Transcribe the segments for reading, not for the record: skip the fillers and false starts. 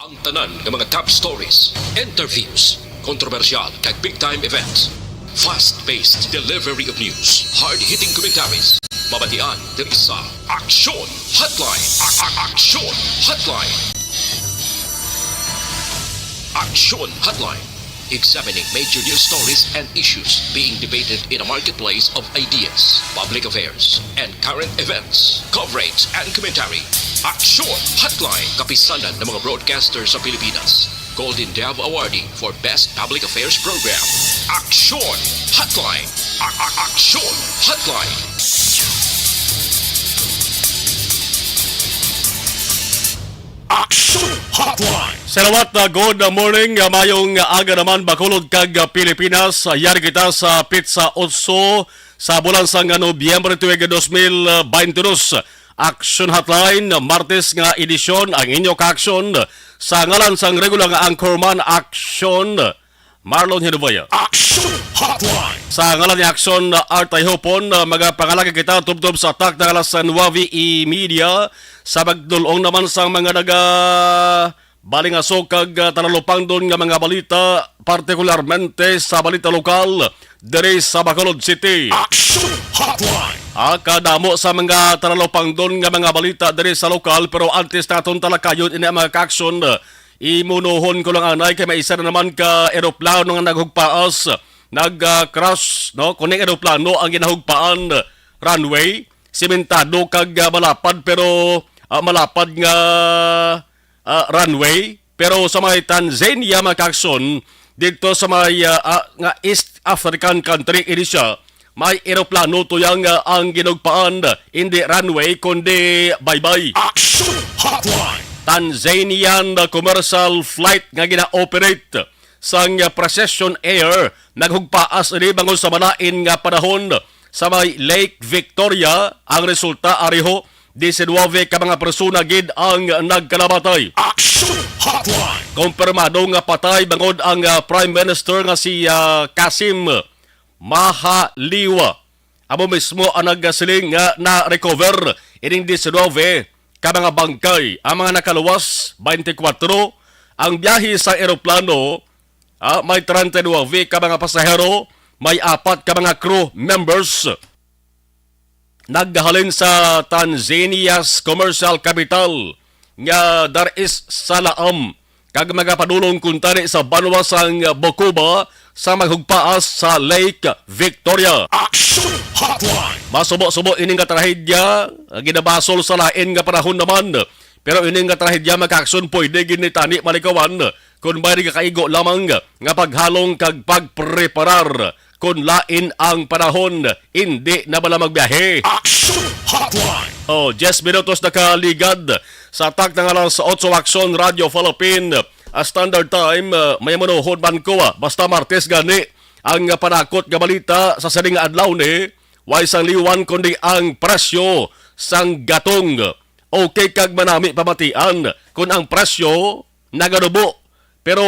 Ang tanan ng mga top stories, interviews, kontrobersyal kag big-time events. Fast-paced delivery of news, hard-hitting commentaries. Mabatian diri sa Aksyon Hotline. Aksyon Hotline. Aksyon Hotline. Examining major news stories and issues being debated in a marketplace of ideas, public affairs, and current events. Coverage and commentary. Aksyon Hotline. Kapisanan ng mga broadcasters sa Pilipinas. Golden Dove Awardee for Best Public Affairs Program. Aksyon Hotline. Aksyon Hotline. Aksyon Hotline. Salamat na good morning, mayong aga naman bakulod kag Pilipinas. Yari kita sa Pizza 8 sa bulan sang Nobyembre tuig 2022. Action Hotline, Martes nga edisyon ang inyo ka-aksyon sa ngalan sang regular nga anchorman Aksyon Marlon Hinubaya. Aksyon Hotline. Sa ngalan ni Aksyon Artay Hopon, magapangalagi kita tubtob sa atak ng alas sa Nuavi Media sa magdulong naman sa mga balingasok kag talalupang doon nga mga balita, partikularmente sa balita lokal diri sa Bacolod City. Aksyon Hotline. Kadamo sa mga talalupang doon nga mga balita diri sa lokal, pero antes naton talakayon ini mga ka-aksyon. Imunuhon ko lang anay kay may isa na naman ka eroplano nga naghugpaas, nag-crash, no? Kuning eroplano ang ginahugpaan runway, simentado kag malapad pero malapad nga runway, pero sa may Tanzania makakson dito sa may nga East African country ini siya, may eroplano tuyang ang ginugpaan, hindi runway kundi bye-bye. Aksyon Hotline. Tanzanian commercial flight nga gina-operate sang Procession Air naghugpaas ini bangon sa malain nga panahon sa may Lake Victoria. Ang resulta ariho 19 ka mga persona gid ang nagkalamatay. Aksyon Hotline. Kumpirmado nga patay bangod ang Prime Minister nga si Kassim Majaliwa. Amo mismo ang nagsiling nga na-recover ining 19 ka mga bangkay. Ang mga nakaluwas 24. Ang biyahe sa eroplano may 39 ka mga pasahero, may 4 ka mga crew members. Naghalin sa Tanzania's commercial capital nga Dar es Salaam kag mga padulong kuntani sa banwa sang Bukoba sa maghugpaas sa Lake Victoria. Aksyon Hotline. Masubo-subo ining nga trahedya, ginabasol sa lain nga panahon naman. Pero ining nga trahedya makakson pwede ginitani malikawan kung bari ka kaigo lamang nga paghalong kag pagpreparar. Kung lain ang panahon, hindi na bala magbiyahe. Aksyon Hotline. 10 minutos na kaligad sa atak ng alas 8 Aksyon Radio Philippine. Standard time, may manuhod man ko basta Martes gani ang panakot nga balita sa saling adlaw ni way sang liwan kundi ang presyo sang gatong. Okay kag manami pamatian kung ang presyo nagadubo. Pero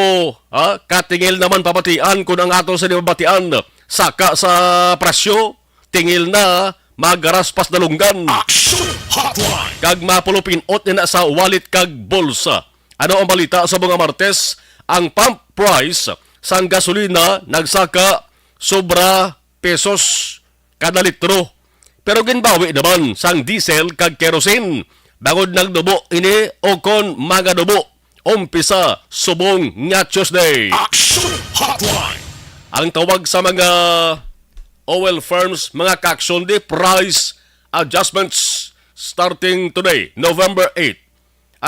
katingil naman pamatian kung ang ato sa pamatian saka sa presyo tingil na magaraspas na lunggan. Aksyon Hotline. Kag mapulupinot na sa wallet kag bulsa. Ano ang balita sa mga Martes? Ang pump price sang gasolina nagsaka sobra pesos kada litro. Pero ginbawi naman sang diesel kag kerosene. Bangod nagdubo ini o kon magadubo. Umpisa subong nga Tuesday. Aksyon Hotline. Ang tawag sa mga oil firms, mga ka-aksyon di price adjustments starting today, November 8.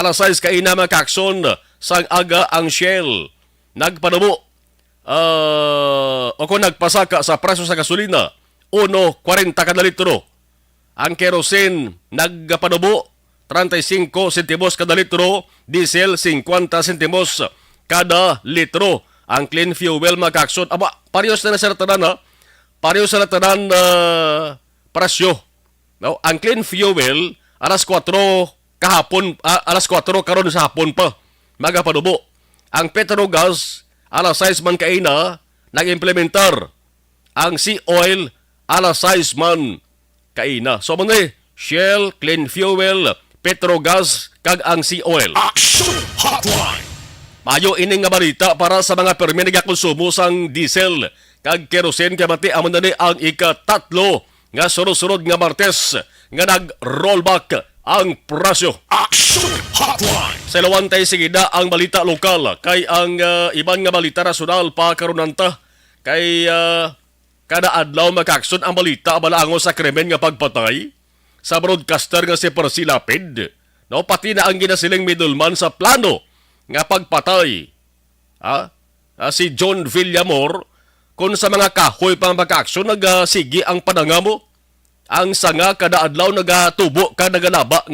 Alas 6 kaina mga ka-aksyon sang aga ang Shell nagpanubo o kung nagpasaka sa presyo sa gasolina 1.40 kada litro. Ang kerosene nagpanubo 35 sentimos kada litro, diesel 50 sentimos kada litro. Ang clean fuel mga ka-aksyon, parehas na sa tanan parehas sa tanan presyo. No? Ang clean fuel alas 4 kahapon, alas 4 karon sa hapon pa magapanubo. Ang Petrogas alas 6 man kaina nag-implementar. Ang sea oil alas 6 man kaina. So mga Shell, Clean Fuel, Petrogas kag ang sea oil. Aksyon Hotline. Mayo ining nga balita para sa mga permi nagakonsumo sang diesel kag kerosene kay mati amo na ni ang ika-3 nga sunod-sunod nga Martes nga nag-rollback ang presyo. Action Hotline. Sa ilawan tayo sigida ang balita lokal kay ang iban nga balita nasyonal pa karunanta kay kada adlaw makakson ang balita balango sa krimen nga pagpatay sa broadcaster nga si Percy Lapid. No, pati na ang ginasiling middleman sa plano nga pagpatay si John Villamor kung sa mga kahoy pang magkaaksyon nagsigi ang panangamo ang sanga kada adlaw nagatubo ka nagalaba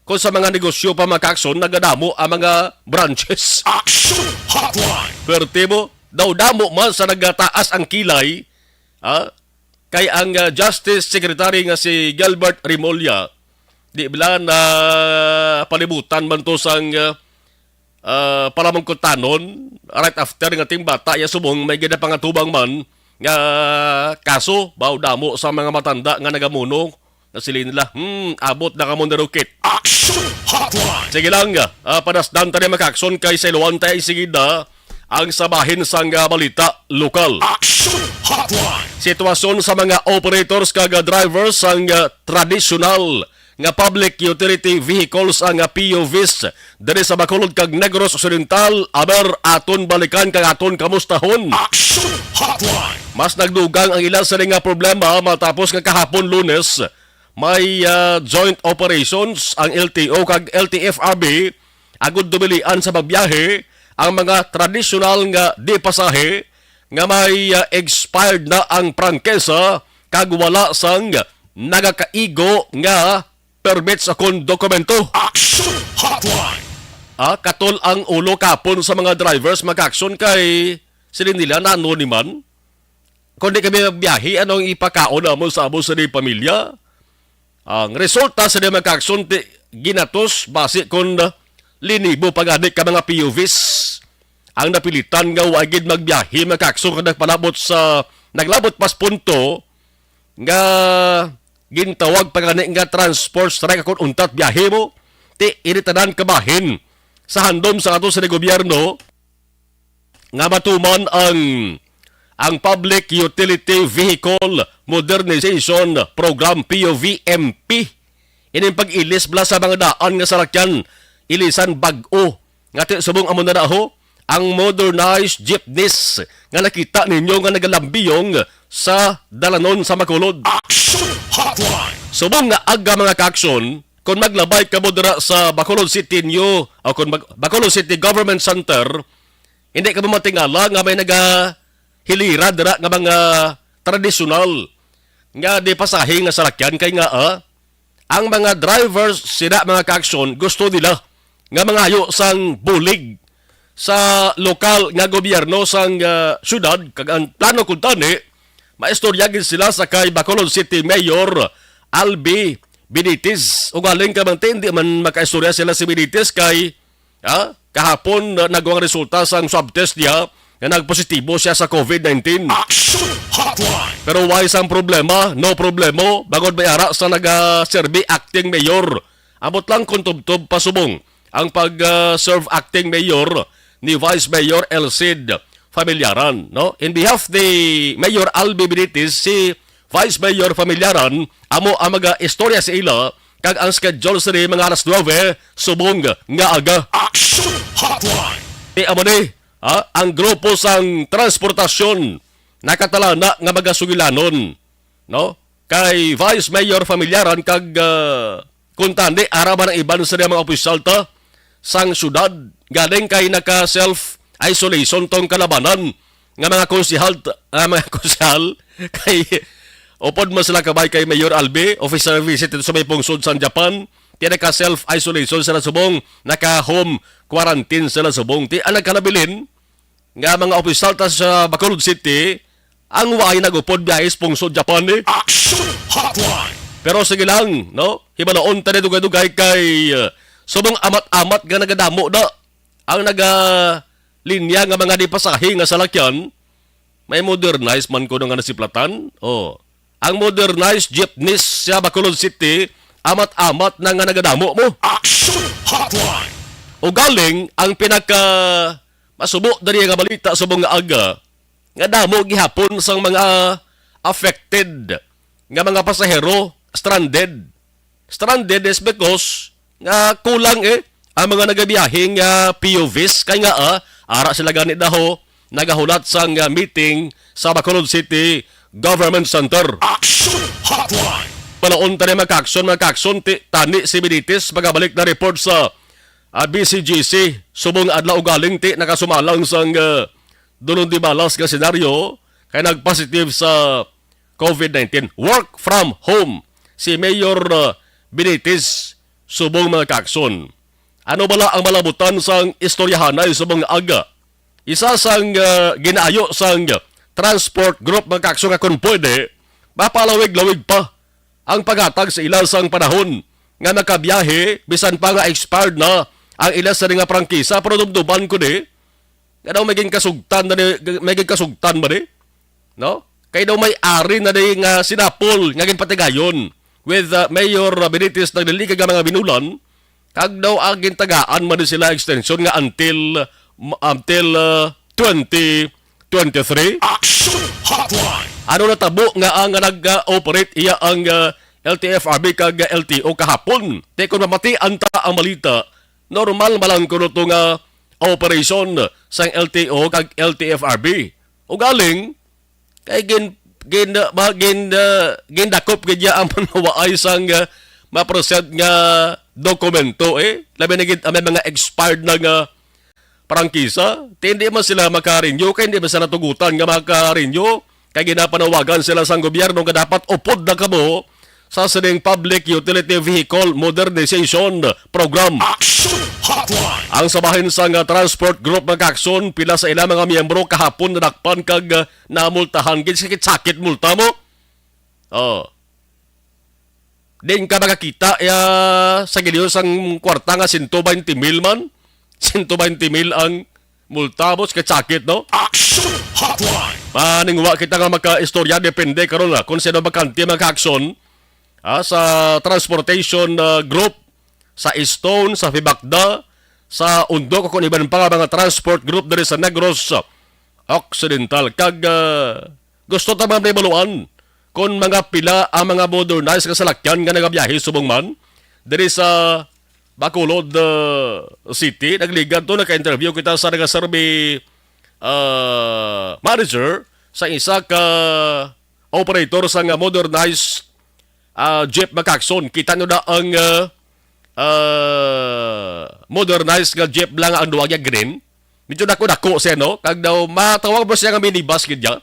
kung sa mga negosyo pa magkaaksyon nagadamo ang mga branches. Action Hotline. Perte mo daw damo man sa nagataas ang kilay kay ang Justice Secretary nga si Gilbert Rimulya di bila na palibutan man to sang palamangkutanon right after nga ting bata ya subong may gida pangatubang man nga kaso baw damo sa mga matanda nga nagamuno na sila nila abot na kamo narukit. Action Hotline. Sige lang padasdan tayo makakson kay sa iluwan tayo isigida ang sabahin sang balita lokal. Action Hotline. Sitwasyon sa mga operators kag drivers ang traditional nga public utility vehicles ang PUVs diri sa Bacolod kag Negros Occidental aber aton balikan kag aton kamustahon. Action Hotline. Mas nagdugang ang ilan sa nga problema matapos nga kahapon Lunes may joint operations ang LTO kag LTFRB agud dumilian sa pagbiyahe ang mga traditional nga di pasahe nga may expired na ang prangkesa kag wala sang nagakaigo nga permits akong dokumento. Action Hotline. Katol ang ulo kapon sa mga drivers mag-action kay sila nila na anoniman. Kung di kami magbiyahe, anong ipakaon na mo sa amo sa pamilya? Ang resulta sa di mag-action ginatos base kung linibo pag-adik ka mga PUVs. Ang napilitan nga wagid magbiyahe mag-action kung nagpalabot sa naglabot pas punto nga gintawag pagani nga transport strike kung untat biyahe mo ti iritanan kabahin sa handom sa ato sa gobyerno nga matuman ang Public Utility Vehicle Modernization Program PUVMP ining pag-ilis bla sa mga daan nga salakyan ilisan bag-o nga ti subong amo na daho ang modernized jeepneys nga nakita ninyo nga nagalambiyong sa dalanon sa Bacolod. Action Hotline. Subong nga aga mga kaaksyon kung maglabay ka mo dira sa Bacolod City New o kung Bacolod City Government Center, hindi ka mo matingala nga may nagahilira dira nga mga tradisyonal nga di pasahe nga salakyan kay nga ang mga drivers sila mga kaaksyon gusto nila nga mga hayo sang bulig sa lokal nga gobyerno sang syudad kag ang plano kun tani maistoryagin sila sa kay Bacolod City Mayor Albi Benitez. O galing ka man hindi man makaistorya sila si Benitez kay kahapon nagawang resulta sang swab test niya nga nagpositibo siya sa COVID-19. Action Hotline. Pero why sang problema? No problemo. Bagod may ara sa nag-serve acting mayor. Abot lang kung tubtob pasubong ang pag-serve acting mayor ni Vice Mayor Elcid Familiaran. No? In behalf the Mayor Albi Benitez, si Vice Mayor Familiaran, amo ang mga-istorya sa ila kag ang schedule sa mga alas 9, subong nga aga. Action Hotline. Amo ni, ang grupo sang transportasyon nakatalana nga magasugilanon. No? Kay Vice Mayor Familiaran kag kuntandi araman ang iban sa mga opisyal ta sang syudad galing kay naka self-isolation tong kalabanan nga mga konsehal kay upod mo sila kabay kay Mayor Albi, officer visit sa may pungsod sa Japan, ti naka self-isolation sila subong, naka home quarantine sila subong. Ti ang nagkalabilin nga mga opisyal ta sa Bacolod City, ang waay nagupod biyahis pungsod Japan Action Hotline. Pero sige lang, no? Hibalaon ta dugay-dugay kay subong amat-amat nga nagadamo da ang linya nga mga dipasahe nga salakyan may modernized man ko nga nasiplatan. Ang modernized jeepneys sa Bacolod City amat-amat na nga nagadamo mo. Action Hotline. O galing ang pinaka masubo dali nga balita subong nga aga nga damo gihapon sang mga affected nga mga pasahero stranded. Stranded is because nga kulang ang mga nagabiyahe nga POVs kay nga ara sila gani daho nagahulat sang meeting sa Bacolod City Government Center. Action Hotline. Palaon tani magkakson tani si Benitez pagabalik na report sa BCGC subong adlaw galing ti nakasumalang sang dunong di balas nga senaryo kay nagpositive sa COVID-19. Work from home si Mayor Benitez subong mga kakson. Ano bala ang malabutan sang istoryahanay subong aga? Isa sang ginaayo sang transport group mga kakson nga kung pwede, mapalawig-lawig pa ang paghatag sa ilang sang panahon nga nakabiyahe bisan pa nga expired na ang ilang sa nga prangkisa pero dumduban ko nga daw maging kasugtan ba no? Kaya daw may ari na nga sinapol nga ginpatigayon with Mayor Benitez nagdali kag mga binulan kag daw ang gintagaan man sila extension nga until 2023. Action Hotline. Ano natabo nga ang nag-operate iya ang LTFRB kag LTO kahapon. Te kung mamatian ta ang malita, normal malang kuno to nga operation sang LTO kag LTFRB. O galing kay gindakop gidya ang manawaay sang ma-present nga dokumento labi na gid may mga expired na nga prangkisa, hindi man sila makarinyo, kaya hindi man sila natugutan nga makarinyo, kaya ginapanawagan sila sa gobyerno nga dapat upod na kamo sa sining Public Utility Vehicle Modernization Program. Action Hotline. Ang sabahin sa transport group ng Kakson, pila sa ilang mga miyembro kahapon nadakpan kag namultahan, sakit-sakit multa mo. Din ka makakita sa giliyon sang kwarta nga 120 mil man. 120 mil ang multa mo, sakit no? Action Hotline. Maningwa kita nga maka-istorya, depende karon na kung sino bakante mag-action sa transportation group, sa Stone, sa Fibakda, sa Undo, kung iban pa nga mga transport group dari sa Negros Occidental. Kag gusto ta mga primaluan kung mga pila ang mga modernized kasalakyan nga nagabiyahe subong man dari sa Bacolod City. Nagligad to, naka-interview kita sa nag-survey manager sa isa ka operator sa modernized jeep Macakson. Kita nyo na ang modernized nga jeep lang ang duwag niya green. Medyo dako-dako siya, no? Kag daw, matawag ba siya nga minibus kidya?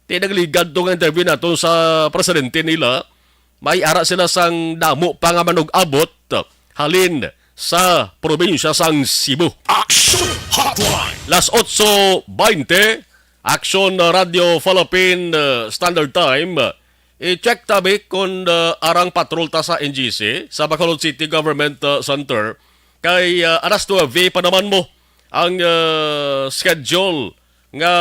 Nagligad to nga interview na to sa presidente nila. May ara sila sang damo pa nga manug-abot halin sa probinsya sang Cebu. Action Hotline. Las 8:20, Action Radio Philippine Standard Time. I-check tabi kung arang patrol ta sa NGC sa Bacolod City Government Center. Kay alas 9 pa naman mo ang schedule nga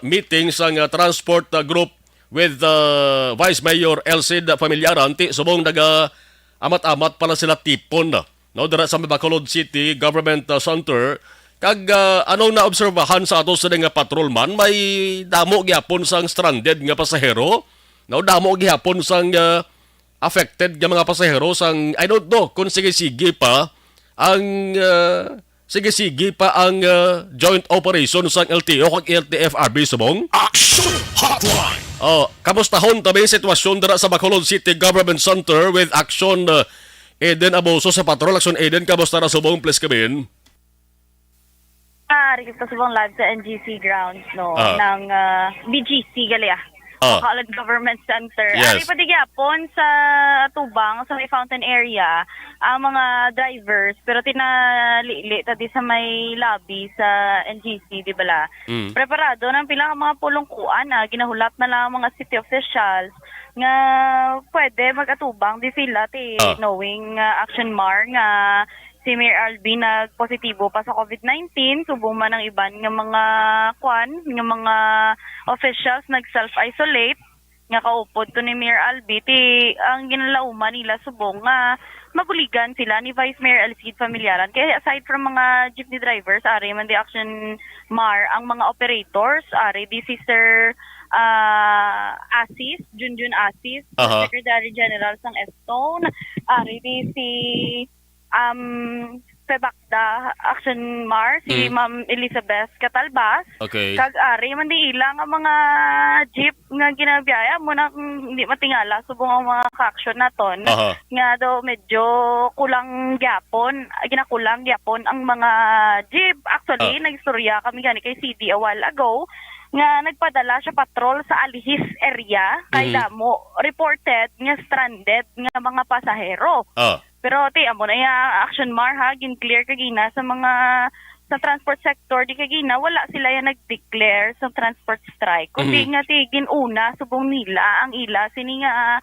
meeting sa transport group with Vice Mayor Elcid Familiaran. Subong amat-amat pala sila tipon no, dara sa Bacolod City Government Center. Kag anong naobserbahan sa ato sa nga patrolman, may damo gyapon sang stranded nga pasahero. No, damo gyapon sang affected nga mga pasahero sang I don't know kung sige-sige pa ang joint operation sang LTO kag LTFRB subong. Action Hotline. Kamustahon tabi sitwasyon dara sa Bacolod City Government Center with Action Eden Abuso sa patrol. Action Eden, kamusta na subong, please kabin? Rikip ka subong live sa NGC grounds ng BGC Galea. Bacolod Government Center. Yes. Ari patigapon sa Tubang, sa may fountain area, ang mga drivers, pero tinalili tadi sa may lobby sa NGC, di bala? Preparado ng pila mga pulongkuan ginahulat na lang mga city officials nga pwede mag-atubang di sila knowing Action Mar nga si Mayor Alvin nagpositibo pa sa COVID-19, subong man ang iban nga mga mga officials nag-self-isolate nga kaupod to ni Mayor Albi, ang ginalauman nila subong nga mabuligan sila ni Vice Mayor Alcid Familiaran. Kaya aside from mga jeepney drivers, ari man di Action Mar, ang mga operators, ari di si Sir Asis, Junjun Asis, Secretary General sang Estone, ari di si Pebakda Action Mar, si Ma'am Elizabeth Catalbas. Okay. Kag-ari, man di ilang ang mga jeep nga ginabiyaya mo na hindi matingala subong ang mga ka-action naton. Nga daw medyo kulang gyapon, ginakulang gyapon ang mga jeep. Actually, nagistorya kami gani kay CD a while ago nga nagpadala siya patrol sa Alihis area kay damo reported nga stranded nga mga pasahero. Pero amo na ya Action Mar ha, gin-clear kagina sa mga sa transport sector di kagina wala sila ya nag-declare sa transport strike. Kundi nga ginuna subong nila ang ila sini nga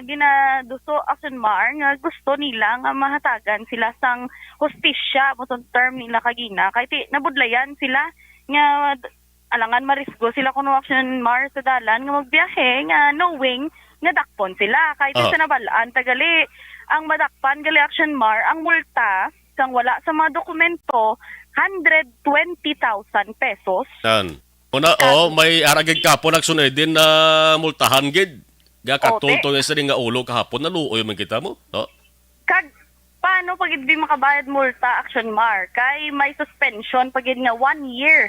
ginaduso Action Mar nga gusto nila nga mahatagan sila sang hustisya mo term nila kagina kay nabudlayan sila nga alangan marisgo sila kuno Action Mar sa dalan nga magbiyahe nga knowing nga dakpon sila kahit sa nabalaan tagali ang madakpan gali Action Mar ang multa sang wala sa mga dokumento 120,000 pesos. Yan. Una may aragig kapon nagsunod din na multahan gid. Ga katultong sa nga ulo kahapon naluoy man kita mo. Kag paano pag di makabayad multa Action Mar kay may suspension pag nga 1 year.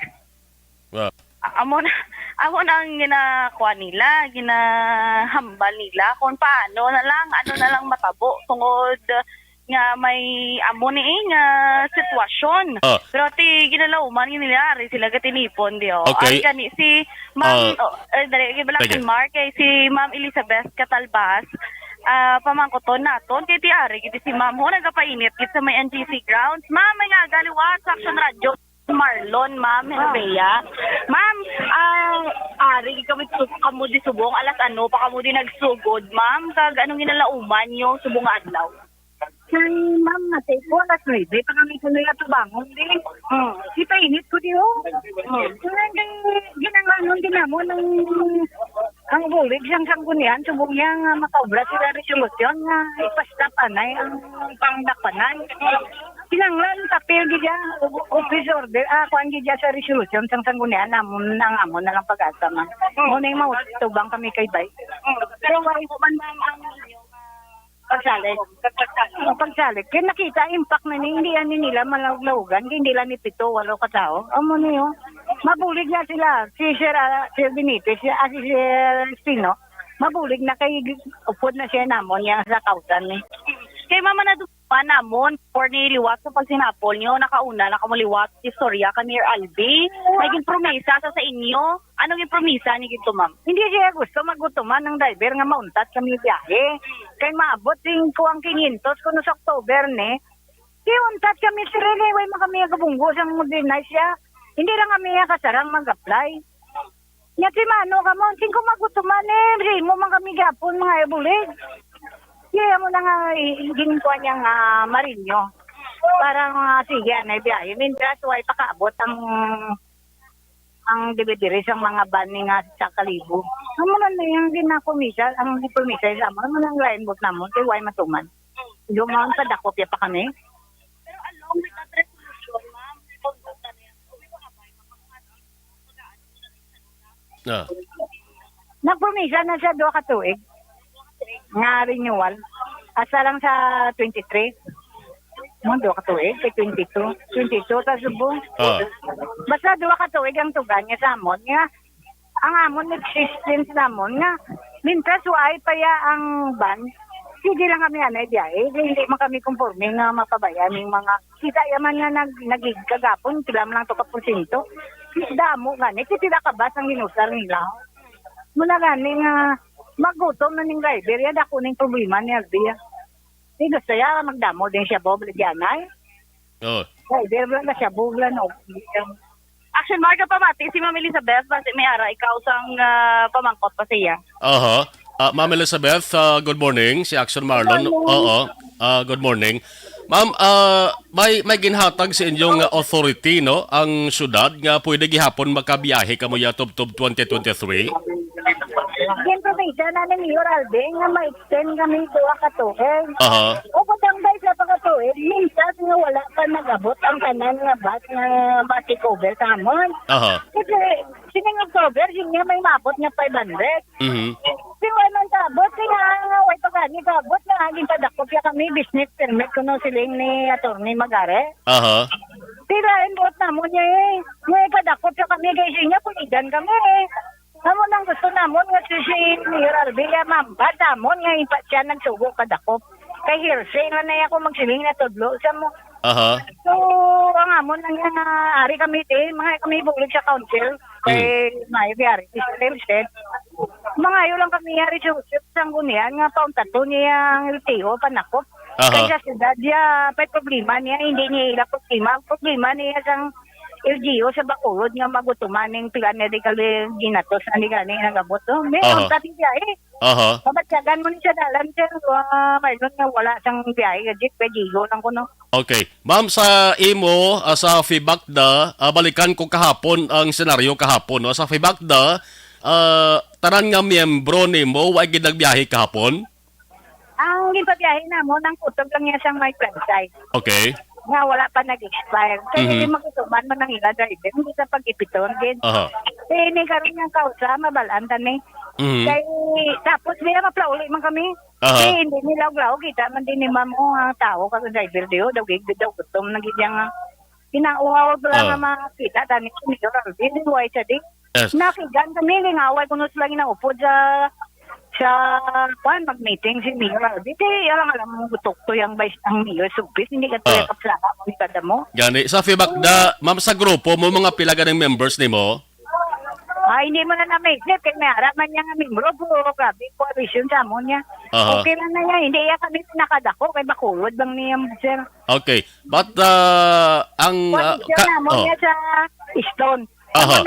Amo na ang ginakuha nila, ginahambal nila kung paano na lang matabo tungod nga may amo ni nga sitwasyon. Pero ginalauman nila sila gatinipon di Okay. Kani si Ma'am Action Mar kay si Ma'am Elizabeth Catalbas pamangkoton naton kay tiari kiti si Ma'am ho nagapainit kit sa may NGC grounds. Ma'am may nga galiwat sa Action Radio Marlon, Ma'am Hervea. Ma'am, ari kamo di subong alas pa kamo di nagsugod, Ma'am. Kag anong ginalauman nyo subong adlaw? Ma'am, natay po, alas 9, pa kami tuloy at bangon din. Kita init ko di ho. Ginanganon din mo ng ang bulig siyang sanggunian, subong niya nga makaobra sila resolusyon nga ipastapanay ang pangdakpanay. Kinanglan papel gidya office order kuan gidya sa resolution sang sanggunian namon na lang pag-asa man. Mo na yung tubang kami kay bay. Pero wala ko man ang pagsalik. Kaya nakita impact na hindi yan nila malawlawagan, hindi nila ni 7-8 katao. Amo niyo. Mabulig na sila. Si Sir Benitez, si Sir Espino, mabulig na kay upod na siya namon niya sa kausan ni. Kay mama na dupa namon for niliwat sa pagsinapol nyo, nakamuliwat istorya ka Mayor Albi. Naging promesa sa inyo. Anong yung promesa ni Gito, ma'am? Hindi siya gusto magutuman ng driver nga mauntat kami biyahe. Kay maabot yung kuwang 500 kuno sa October ni. Kaya untat kami sirili, way makami kabunggo sang mag-deny siya. Hindi lang kami kasarang mag-apply. Nga si Mano ka mo, singko magutuman mo man kami gapon mga ebulig. Kaya mo na nga ginkuha niyang marinyo. Para sige, na biyahe. Mintas, way pakaabot ang dibidiri sa mga bani nga sa Kalibo. Amo na yung ginakomisa, ang dipromisa sa amo, naman ang line book namon, kay way matuman. Lumaon pa dakop ya pa kami. Pero along with that resolution, ma'am, pagbutan niya, nagpromisa na siya 2 ka tuig. Nga renewal. Asa lang sa 23. Mga 2 ka tuig, kay 22. 22, tapos subong. Basta 2 ka tuig ang tugan niya sa amon. Nga, ang amon existence namon nga, mintas waay pa ya ang ban. Sige lang kami anay biyahe. Hindi man kami conforme nga mapabayan yung mga kita yaman nga nagigagapon. Sila man lang 2%. Damo gani. Kitila ka ba sang minusar nila? Mula gani nga magutom na ning driver. Yan ako ning problema ni Albia. Hindi gusto ya magdamo din siya boble diyan ay. Driver na siya boble no. Action Mark pa mati si Ma'am Elizabeth base may ara ikaw sang pamangkot pa siya. Ma'am Elizabeth, good morning. Si Action Marlon. Good morning. Ma'am, may ginhatag sa inyong authority, no? Ang syudad nga pwede gihapon makabiyahe kamo ya tubtub 2023? Yan promesa na ni Mayor Alvin nga ma-extend kami duha ka tuig. Aha. O patambay sa pagkatuig, minsan nga wala pa nag-abot ang tanan nga bat nga ma-take-over sa amon. Aha. Kasi sining October, sinya may mabot nga 500. Mhm. Siwa man sabot, kaya nga way pagani sabot nga aging padakop ya kami business permit kuno siling ni Atty. Magare. Aha. Tirain bot na mo niya eh. Ngay padakop ya kami kay sinya pulidan kami eh. Amo nang gusto namon nga si Mayor Arbilla mambad namon nga ipa siya nagsugo kadakop. Kay hearsay na na ako magsiling na tudlo sa mo. Aha. So, ang amon nang ari kami mga kami bulig sa council kay may biyari said mga ayo lang kami ari sa gunian nga taon tato niya ang LTO panakop. Aha. Kay sa syudad niya may problema niya hindi niya ila problema niya sang LGO sa Bacolod nga magutuman ng pila medical ginatos ani gani nagabot to. May Aha. tating biyahe. Aha. Pabatyagan mo ni sa dalan sir mayroon nga wala sang biyahe gadget pejigo lang kuno. Okay. Ma'am, sa imo, sa FIBACDA, balikan ko kahapon ang senaryo kahapon. No? Sa FIBACDA, tanan nga miyembro nimo wa ginagbiyahe kahapon? Ang gipabiyahe namo nang kutob lang niya sang may franchise. Okay. Nga wala pa nag-expire. Kaya hindi Mhm. makutuman man ng ila driver. Hindi sa pag-ipiton. Aha. Eh, ni karon nga kausa, mabalanta ni. Mhm. Kaya tapos niya maplauli man kami. Aha. Eh, hindi nila uglaw kita man din ni mamo ang tao kag driver dio daw gig daw kutom nang gidya nga kinauhaw lang nga makita tani ko ni Doral din way sa di. Yes. Nakigan kami lingaway kuno sila ginaupod sa mag-meeting si Mayor Alvin. Alam mo gutok to yung ang Mayor Subis. Hindi ka to yung kapsaka mo ni kada mo. Gani, sa FIBACDA, ma'am, sa grupo mo, mga pila ka ng members nimo? Ay, hindi mo na na-make-up. Kaya may harap man niya nga membro. Grabe, coalition sa mo niya. Aha. Okay lang na niya. Hindi yan kami pinakadako. Kay Bacolod bang niya, sir. Okay. But, ang... Coalition na mo niya sa Stone. Aha.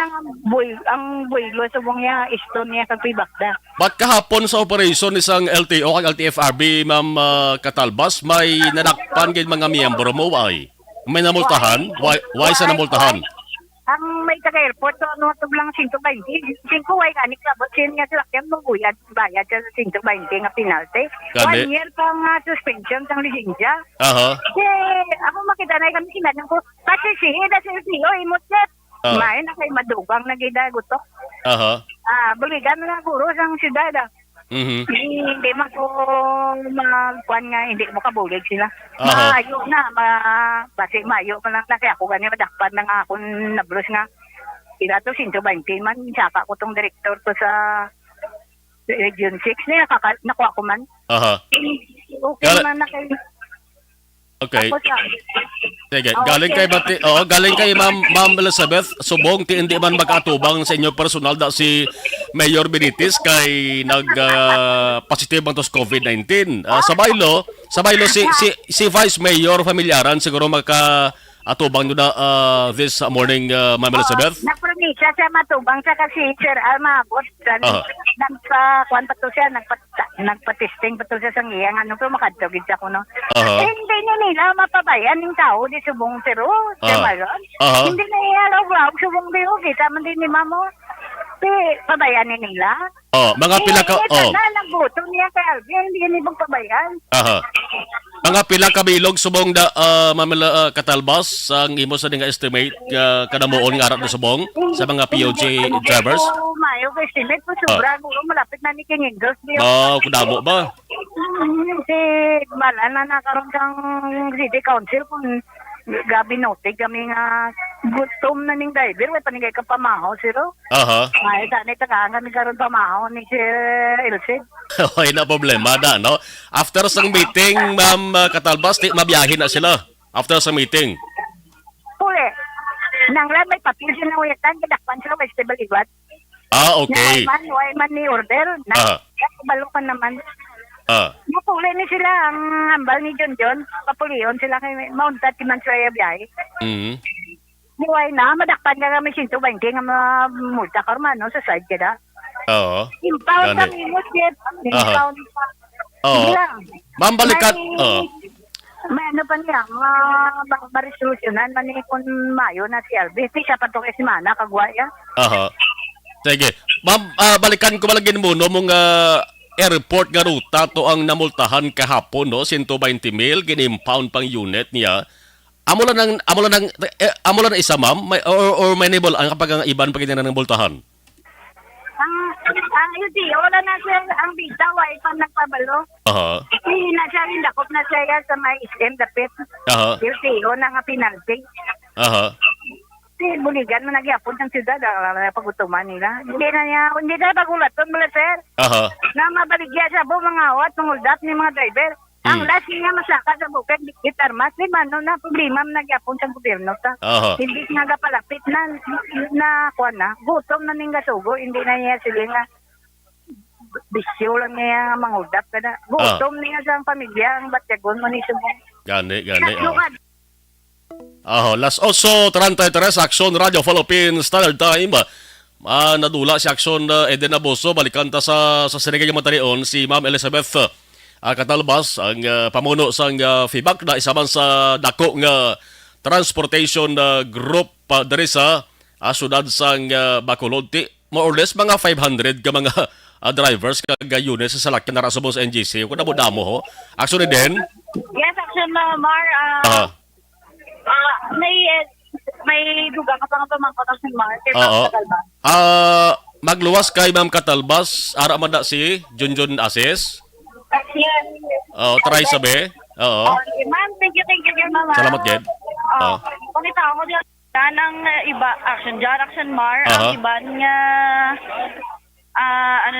Ang buwilo sa mong niya, Stone niya kag Pibakda. But kahapon sa operation isang LTO kag LTFRB, ma'am Katalbas, may nadakpan gid mga miyembro mo ay. May namultahan? Why sa namultahan? Ang may taga-airport, ano ito lang 120. 5 way ka, niklabot siya nga sila kaya maguyad, bayad sa 120 nga penalty. Gani. 1 year pang suspension sa lisensya. Aha. Ako makita na kami sinanong ko, kasi siya, dahil siya, imot set. Ah. May na kay madugang nagidagutok. Aha. Buligan na guro sa siyudad. Mhm. Hindi man ko magkuhan nga, hindi mo kabulig sila. Aha. Maayo na, basi maayo pa lang na kaya ako ganyan madakpan na nga akong nablos nga. Ila to 120 man, saka ko tong director to sa Region 6 niya, nakuha ko man. Aha. Okay man na kayo. Okay. Tapos, Sige, Oh, galing okay. galing kay Ma'am Elizabeth Subong, ti hindi man mag-atubang sa inyo personal da si Mayor Benitez kay positive ang tos COVID-19. Sa Baylo si Vice Mayor Familyaran siguro atubang nyo na this morning, Ma'am Elizabeth. Nagpromisa siya matubang siya kasi Sir Almabot. Nagpa-kuhan pa to siya, nagpa-testing pa to siya sa ngiyang ano to, makadtogid siya ko, no? Aha. Eh, hindi niya nila mapabayan ng tao di subong pero, Sir Malon. Aha. Hindi na ialaw subong di kita man din ni Mamo. Pabayanin nila. Mga pila ka Nagbuto niya kay Alvin, hindi niya ibang pabayan. Aha. Mga pila ka bilog subong da Ma'am Katalbas ang imo sa nga estimate kadamuon nga arat na subong sa mga POJ drivers. Mayo ka estimate po sobra guro malapit na ni King Ingles. Kudamo ba? Si Malan na nakaroon sang City Council kung gabi notig kami nga gutom na ning driver way panigay ka pamahaw siro. Aha. Ay sanay tagaan kami karon pamahaw ni si Elsid. Okay na problema da, no? After sang meeting, Ma'am Katalbas, mabiyahin na sila. After sa meeting. Pule. Nanglan may papel sila uyakan kadakpan sila festival iwat. Okay. Way man ni order na balukan naman. Mapuli ni sila ang hambal ni John. Papuliyon sila kay Mountat Timan sa biyahe. Mhm. Buhay na, madakpan ka kami 120 nga multa ka no, sa side ka da. Oo. Impound Gani. kami mo, Jeff. Impound pa. Oo. Hindi lang. Ma'am, balikat. May ano pa niya, ma-resolutionan man ni kung mayo na si Albi. Siya pa to kay si Mana, kagwaya. Aha. Sige. Ma'am, balikan ko malagin mo no mong airport nga ruta to ang namultahan kahapon no 120,000 ginimpound pang unit niya. Amo lang isa ma'am may, or may nibol ang kapag ang iban pag ng multahan. Ang UTI, wala na sir, ang visa, wala pa nagpabalo. Aha. Na siya rin, dakop na siya sa may stem, dapit. Aha. UTI, o na nga penalty. Aha. Si Buligan, nagyapon ng siyudad, pagutuman nila. Hindi na bagulaton mula sir. Aha. Na mabaligya siya po mga awat, manguldat ni mga driver. Ang last niya masaka sa bukid, dikit armas, di man, na problema nagyapon sa gobyerno ta. Aha. Hindi nga gapalapit na kuwan na, gutom na ning gasugo, hindi na niya sila nga bisyo lang niya mangudap ka na. Gutom niya sa pamilya, ang batyagon mo ni Subong. Gani. Las 8:33 Action Radio Philippines Standard Time. Nadula si Action Eden Abuso, balikan ta sa sinigang matarion si Ma'am Elizabeth Catalbas, ang pamuno sang FIBAC na isa man sa dako nga transportation group diri sa syudad sang Bacolod. More or less mga 500 ka mga drivers kag unit sa salakyan na sa NGC. Kung nabudamo ho. Actually din. Yes, Action Mar. May duga ka pa nga pamangkot Action Mar. Kay Ma'am Catalbas. Magluwas kay Ma'am Catalbas, ara man da si Junjun Asis. Yes. Try sabi. Oo. Okay, ma'am, thank you, ma'am. Salamat, Ged. Pakita ako dyan. Yan ang iba, Action Mar, Aha. ang iba nga,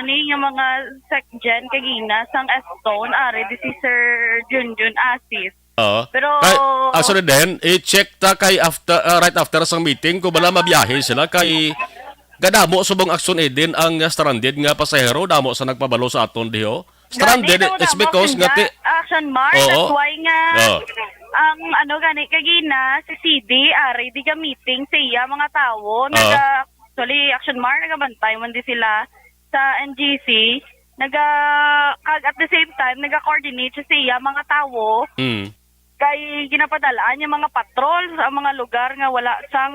yung mga sec-gen kagina, sang Stone, di si Sir Junjun Asis. Oo. Pero, actually din, i-check ta kay after, right after sa meeting, kung bala mabiyahe sila kay gadamo subong Action Eden ang stranded nga pasahero, damo sa nagpabalo sa aton diho. Stranded, it's because nga Action Mar, that's why nga, ang kagina, si CD, di ka meeting siya, mga tao, actually, Action Mar, nagabantay man di sila sa NGC, at the same time, naga-coordinate siya, mga tao, kay ginapadalaan yung mga patrol sa mga lugar nga wala sang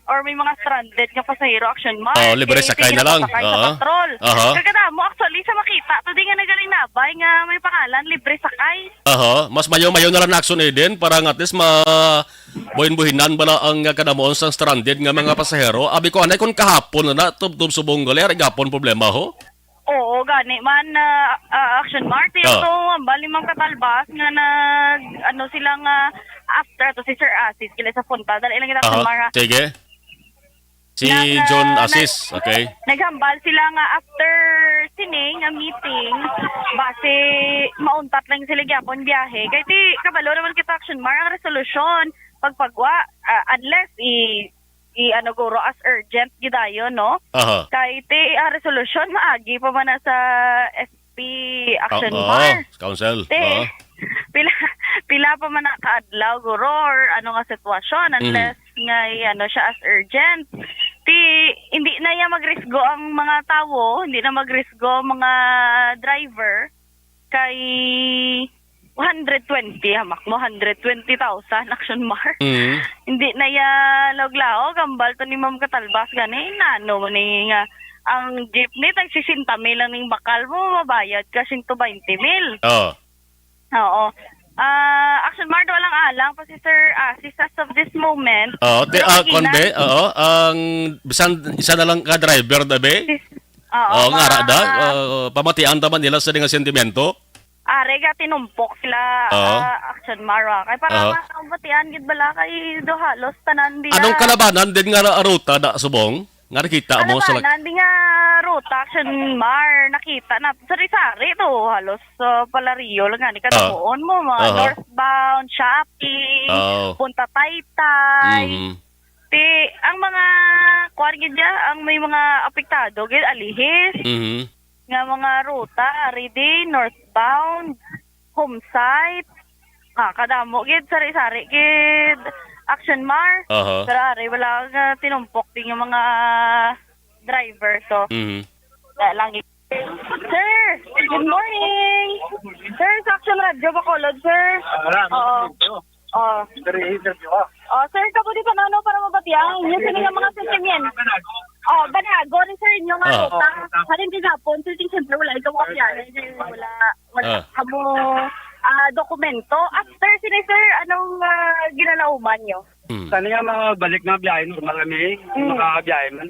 or may mga stranded nga pasahero Action Mar. Libre sakay na lang. Sa patrol. Kagada mo actually sa makita to di nga nagaling nabay nga may pangalan libre sakay. Mas mayo-mayo na lang na Action Eden para nga at least buhin-buhinan bala ang kadamon sang stranded nga mga pasahero. Abi ko anay kun kahapon na tubtub subong galer gapon problema ho. Oo, gani man Action Mar. So, balimang Catalbas nga silang after to si Sir Asis kila sa punta. Dahil ilang kita Action Mar. Sige. Si John Asis, okay. Naghambal sila nga after sining nga meeting base mauntat lang sila gyapon biyahe. Kay ti kabalo naman kita Action Mar ang resolution pagpagwa unless guro as urgent gidayon no. Kay ti resolution maagi pa man sa SP Action Mar. Council. Pila pa man kaadlaw guro or nga sitwasyon unless nga siya as urgent. Hindi na ya magrisgo ang mga tao, hindi na magrisgo mga driver kay 120 hamak mo 120,000 Action Mar. Hindi na ya laglao gambal to ni Ma'am Catalbas gani nano ni nga ang jeepney tag 60,000 lang ning bakal mo mabayad kasi 20,000. Oo. Action Mar walang alang pa si Sir Asis as of this moment. Konbe, ang bisan isa na lang ka driver da be. Nga rada pamatian ta man nila sa dinga sentimento. Ga tinumpok sila Action Mar kay para mabatian gid bala kay do halos tanan di. Anong kalabanan din nga ruta da subong? Nga nakita mo sa di nga ruta Action Mar nakita na sari-sari to halos Palario lang ni kadamuon mo mga northbound shopping punta Taytay. Ang mga kuan gid ang may mga apektado gid alihis. Nga mga ruta ready northbound home site kadamo gid sari-sari gid Action Mar. Pero wala nga tinumpok din yung mga driver so lang Sir, good morning. Sir, sa Action Radio Bacolod, sir. Sir, kapo di panano para mabatiang yung sila mga sentimento. Oh, banago ni sir inyo nga Ah. ruta. Halin din hapon, so siyempre wala ikaw kapyanan. Wala kamo dokumento. After sini sir, anong ginalauman nyo? Sana nga mga balik na biyahe, normal kami, makabiyahe man.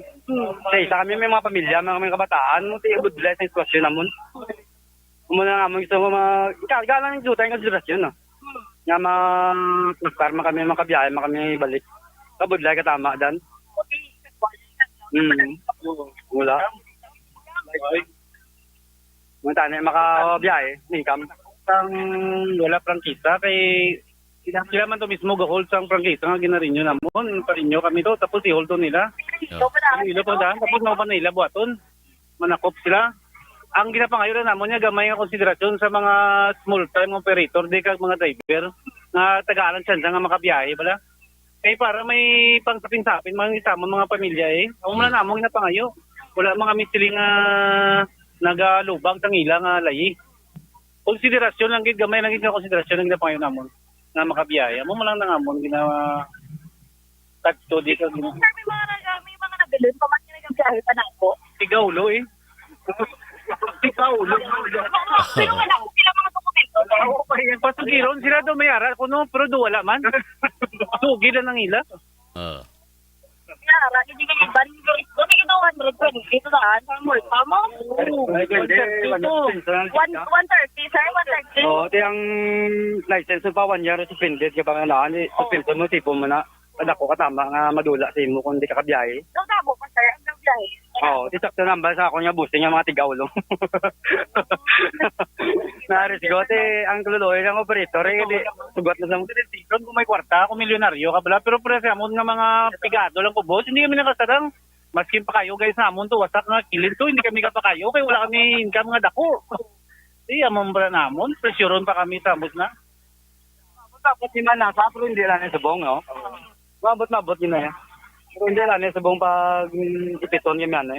Sa isa kami may mga pamilya, mga kabataan, mo tayo good bless ang sitwasyon namun. Muna nga mo gusto mo karga lang yung jutay ng konsiderasyon, no? Nga karma kami makabiyahe, kami balik. Kabudlay katama dan. Wala. Mga tanay makabiyahe, income. Wala prangkisa kay sila man to mismo ga-hold sang prangkisa nga ginarinyo namon parinyo kami to tapos i-hold to nila. Ilo pa daan tapos mga panila buhaton. Manakop sila. Ang ginapangayon namon niya gamay nga konsiderasyon sa mga small time operator di kag mga driver nga tagalan siya nga makabiyahe bala. Kay para may pangsapin-sapin mga isama mga pamilya Amo man namon ginapangayo. Wala mga misiling nagalubag tang ila nga layi. Konsiderasyon lang gid gamay lang gid nga konsiderasyon ang ginapangayo namon nga makabiyahe. Amo man lang nangamon ginawa tagto di ka ginawa. Sir, may mga nabilin pa man ginagabiyahe pa na ako. Tigaulo Tigaulo. Pero wala ko sila mga dokumento. Pasugiron sila do may ara kuno pero do wala man. Sugi lang ng ila. Yara, hindi ka iban. Kung may 220, ito saan? Sa multa mo? 130, sir, 130. Ito yung license mo pa 1 year suspended ka pa nga naan. Suspended mo, tipo mo na. Ako katama nga madula sa imo kung di ka kabiyahe. Tabo pa, sir. Ang biyahe. Tisakto namba sa ako niya boosting yung mga tigaulo. Narisgo, ang tululoy ng operator, di sugat na sa mga tinitron. Kung may kwarta, kung milyonaryo ka bala. Pero presya mo nga mga pigado lang ko, boss, hindi kami nakasarang. Maskin pa kayo, guys, namon to, wasak nga kilid to, hindi kami ka pa kayo, kaya wala kami income nga dako. Di, amon ba namon, presyoron pa kami sa na. Tapos di man nasa, pero hindi lang sa bong, no? Mabot yun na yan. Pero hindi lang sa buong pag ipiton kami ano.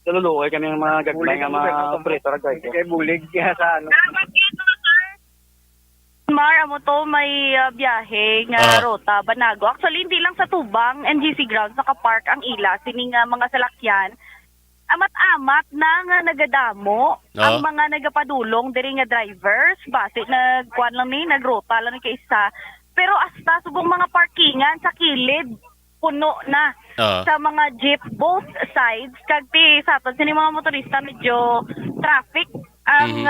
Naluluoy kami ng mga gagmay nga mga operator. Kaya bulig sa ano. Mar, amo to may biyahe nga ruta, Banago. Actually, hindi lang sa Tubang, NGC Grounds, nakapark ang ila. Sining mga salakyan. Amat-amat na nga nagadamo ang mga nagapadulong diri nga drivers. Base nagkuan lang ni, nagruta lang ni kaisa. Pero hasta subong mga parkingan sa kilid, puno na sa mga jeep, both sides. Kagti sa aton, sini mga motorista medyo traffic ang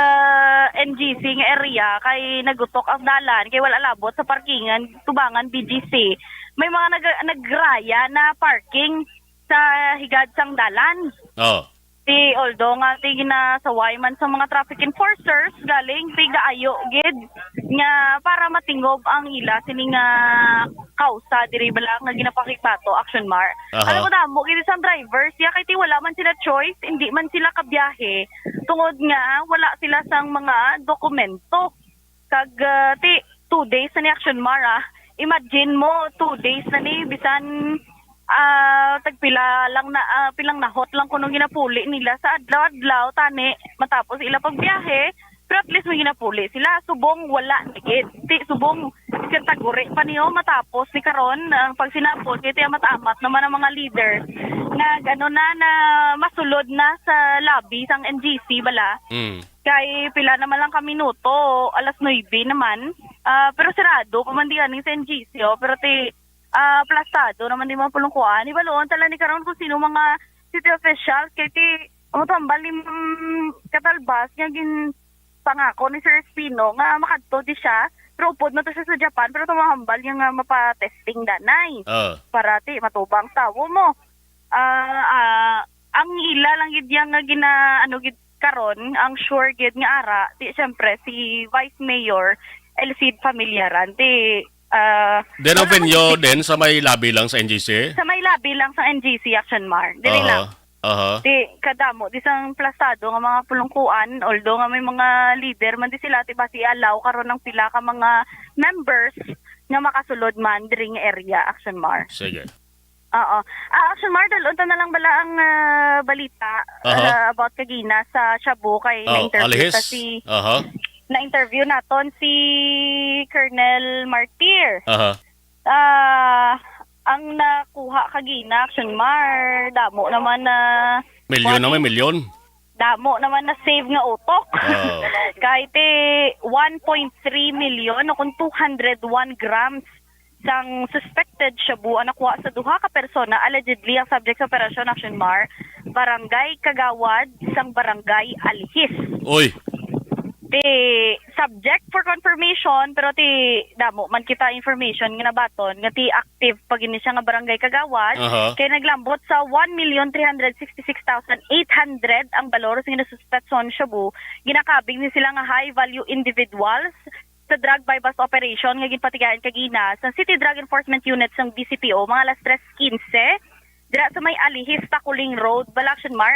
NGC nga area kay nagutok ang dalan, kay wala labot sa parkingan, Tubangan, BGC. May mga nagraya na parking sa higad sang dalan. Although nga ginasaway man sa mga traffic enforcers galing tigaayo gid nga para matingob ang ila sining kausa diri bala nga ginapakikbato action mar. Alam mo damo gid sa drivers ya kay ti wala man sila choice, hindi man sila kabiyahe tungod nga wala sila sang mga dokumento. Kag 2 days na ni action mar. Imagine mo 2 days na ni bisan tagpila lang na pilang nahot lang kuno ginapuli nila sa adlaw-adlaw tani matapos ila pagbiyahe pero at least may ginapuli sila subong wala digit subong taguri pa niyo matapos ni karon ang pag sinapol kay tiya matamat naman ang mga leaders nga gano na masulod na sa lobby sang NGC bala kay pila naman lang ka minuto 9:00 naman pero sarado pamandihan ni sa NGC pero plastado naman di mga pulungkuan. Ibaloon tala ni karon kung sino mga city officials kay ti tambal ni katalbas nga gin pangako ni Sir Espino nga makadto di siya pero upod na to siya sa Japan pero tumahambal yung mapa-testing danay para ti matubang tawo mo. Ang ila lang gid yang nga gid karon ang sure gid nga ara ti syempre si Vice Mayor Elcid Familiaran ti then open nyo din sa may labi lang sa NGC? Sa may labi lang sa NGC Action Mar. Dili lang. Di kadamo di sang plastado nga mga pulungkuan although nga may mga leader man di sila ti basi allow karon ng pila ka mga members nga makasulod man diri nga area Action Mar. Sige. Action Mar dalon na lang bala ang balita about kagina sa Shabu kay na-interview si na-interview naton si Colonel Martir. ang nakuha kagina Action Mar, damo naman na Milyon naman, milyon. damo naman na save nga utok. Ah. Kahit 1.3 million o kung 201 grams sang suspected shabu ang nakuha sa duha ka persona allegedly ang subject sa Operation Action Mar, Barangay Kagawad sang Barangay Alihis. Uy, Ti subject for confirmation pero ti damo man kita information nga nabaton nga ti active pag ini siya nga Barangay Kagawad kay naglambot sa 1,366,800 ang balor sa ginasuspetson shabu. Ginakabing ni sila nga high value individuals sa drug bypass operation nga ginpatigayan kagina sa City Drug Enforcement Unit sang BCPO mga alas 3:15 dira sa may Alihis Takuling Road, Balaction Mar.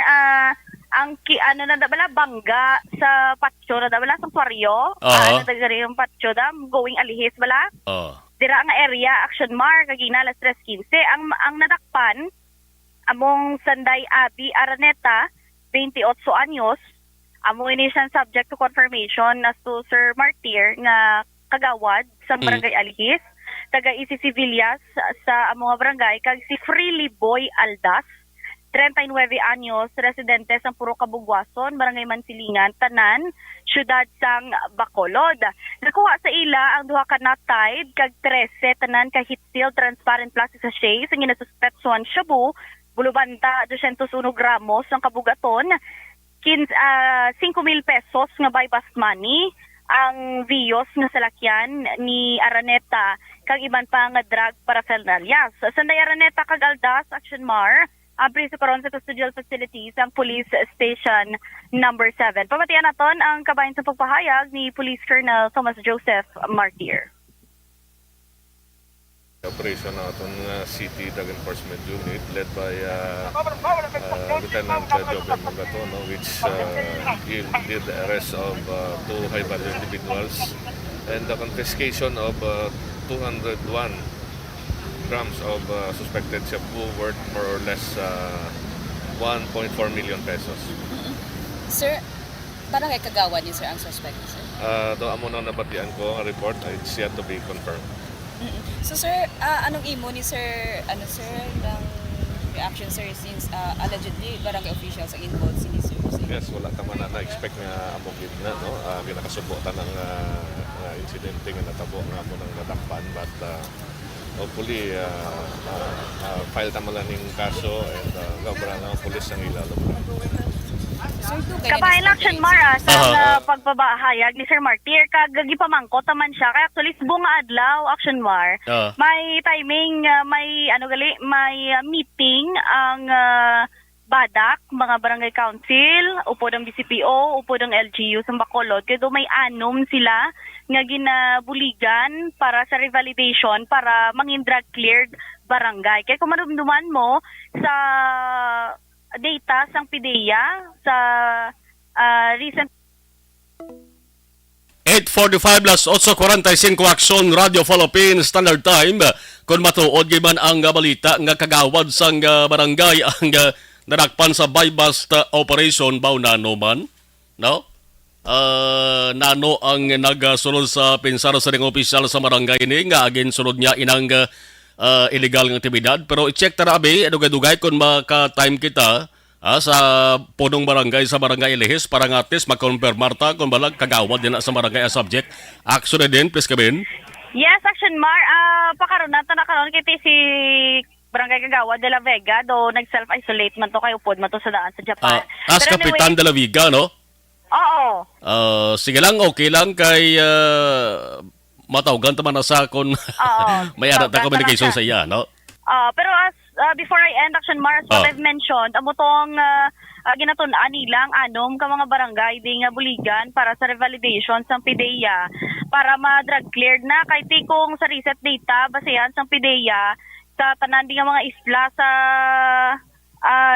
Ang na dabala bangga sa patio na dabala sa Suaryo. Ano tagari yung patio dam going Alihis bala. Dira nga area Action Mar kagina alas 3:15 ang nadakpan among Sanday Abi Araneta 28 anyos. Amo ini siyang subject to confirmation as to Sir Martir nga kagawad sa Barangay Alihis, taga ECC Villas sa among barangay kag si Freely Boy Aldas 39 anyos, residente sa Puro Kabugwason, Barangay Mansilingan, Tanan, Syudad sang Bacolod. Nakuha sa ila ang duha ka natide kag 13 tanan ka heat seal transparent plastic sachet sa ginasuspetsuan shabu, bulubanta 201 gramos ang kabugaton, 5,000 pesos nga bypass money, ang Vios nga salakyan ni Araneta kag iban pa nga drug paraphernalia. Sanday Araneta kag Aldas Action Mar abri sa karon sa custodial facilities ang Police Station number 7. Pamatian naton ang kabayan sa pagpahayag ni Police Colonel Thomas Joseph Martir. Operation naton nga City Drug Enforcement Unit led by Lieutenant Joben Mangato, which did the arrest of 2 high-value individuals and the confiscation of 201 grams of suspected shabu worth more or less 1.4 million pesos. Sir, Barangay Kagawad niyo, sir, ang suspect, sir? Doon amo na nabatian ko ang report, it's yet to be confirmed. So, sir, anong imo ni sir, ng reaction, sir, since allegedly barangay officials ang involved si sir? Yes, wala ka man na-expect nga among gina, no? Ginakasubutan ng insidente nga natabo nga mo ng nadakpan, but hopefully file tama lang ng kaso and gabra ng pulis ang ilalo. Kabayan Action Mar sa pagpabahayag ni Sir Martir kag gipamangkot man siya kay actually subong nga adlaw Action Mar. May timing may may meeting ang Badak, mga barangay council, upod ang BCPO, upod ang LGU sa Bacolod. Kaya may anom sila nga ginabuligan para sa revalidation para mangin drug cleared barangay. Kaya kung manumduman mo sa data sang PIDEA sa recent 8:45 plus 8:45 Action Radio Philippines Standard Time. Kung matuod giman ang balita nga kagawad sang barangay ang nadakpan sa bypass operation baw nano man, no? Nano ang nagasunod sa pinsara sa ring opisyal sa barangay ni nga agin sunod niya inang illegal ng aktibidad. Pero i-check tarabi dugay-dugay kung maka-time kita sa punong barangay sa Barangay Alihis para nga atis mag-confirm Marta kung balag kagawad din sa barangay as subject. Action na din, please Kabin. Yes, Action Mar. Pakaroon nato na karon kiti si Barangay Kagawad de la Vega do nag-self-isolate man to kay upod man to sa daan sa Japan. As Kapitan de la Vega, no? Oo. Sige lang, okay lang kay matawgan taman na sa kon may arat na communication sa iya, no? Pero as before I end Action Mar, as what I've mentioned, amo tong ginatun-an nilang anom ka mga barangay di nga buligan para sa revalidation sa PIDEA para ma-drug cleared na kay tikong sa reset data basehan sa PIDEA sa tanan di nga mga isla sa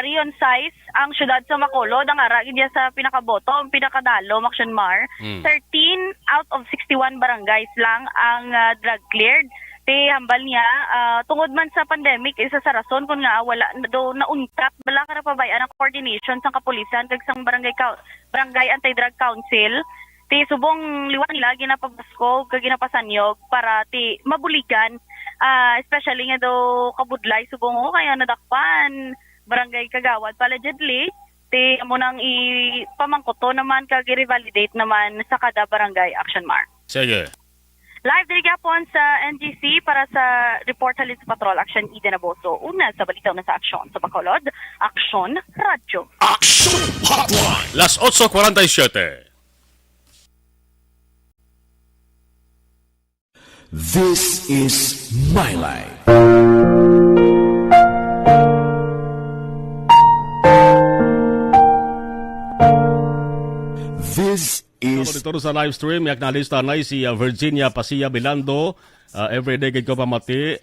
Rion size ang syudad sa Bacolod ang ara gid sa pinakaboto ang pinakadalo Action Mar 13 out of 61 barangays lang ang drug cleared. Te hambal niya tungod man sa pandemic isa sa rason kun nga wala do nauntat bala ka pabayan ang coordination sa kapulisan kag sang barangay anti-drug council ti subong liwan nila ginapabasko kag ginapasanyog para ti mabuligan Especially nga daw kabudlay subong kaya nadakpan barangay Kagawad allegedly ti amo nang ipamangkoto naman kag i-revalidate naman sa kada barangay Action Mar. Sige. Live diri gyapon sa NGC para sa report halin sa Patrol Action Eden Aboso. Una sa balitaw na sa aksyon sa Bacolod, Action Radyo. Action Hotline. Las 8:47. This is my life. This is Dito sa live stream, yak nalista na si Virginia Pasia Bilando. Everyday gid ko pamati.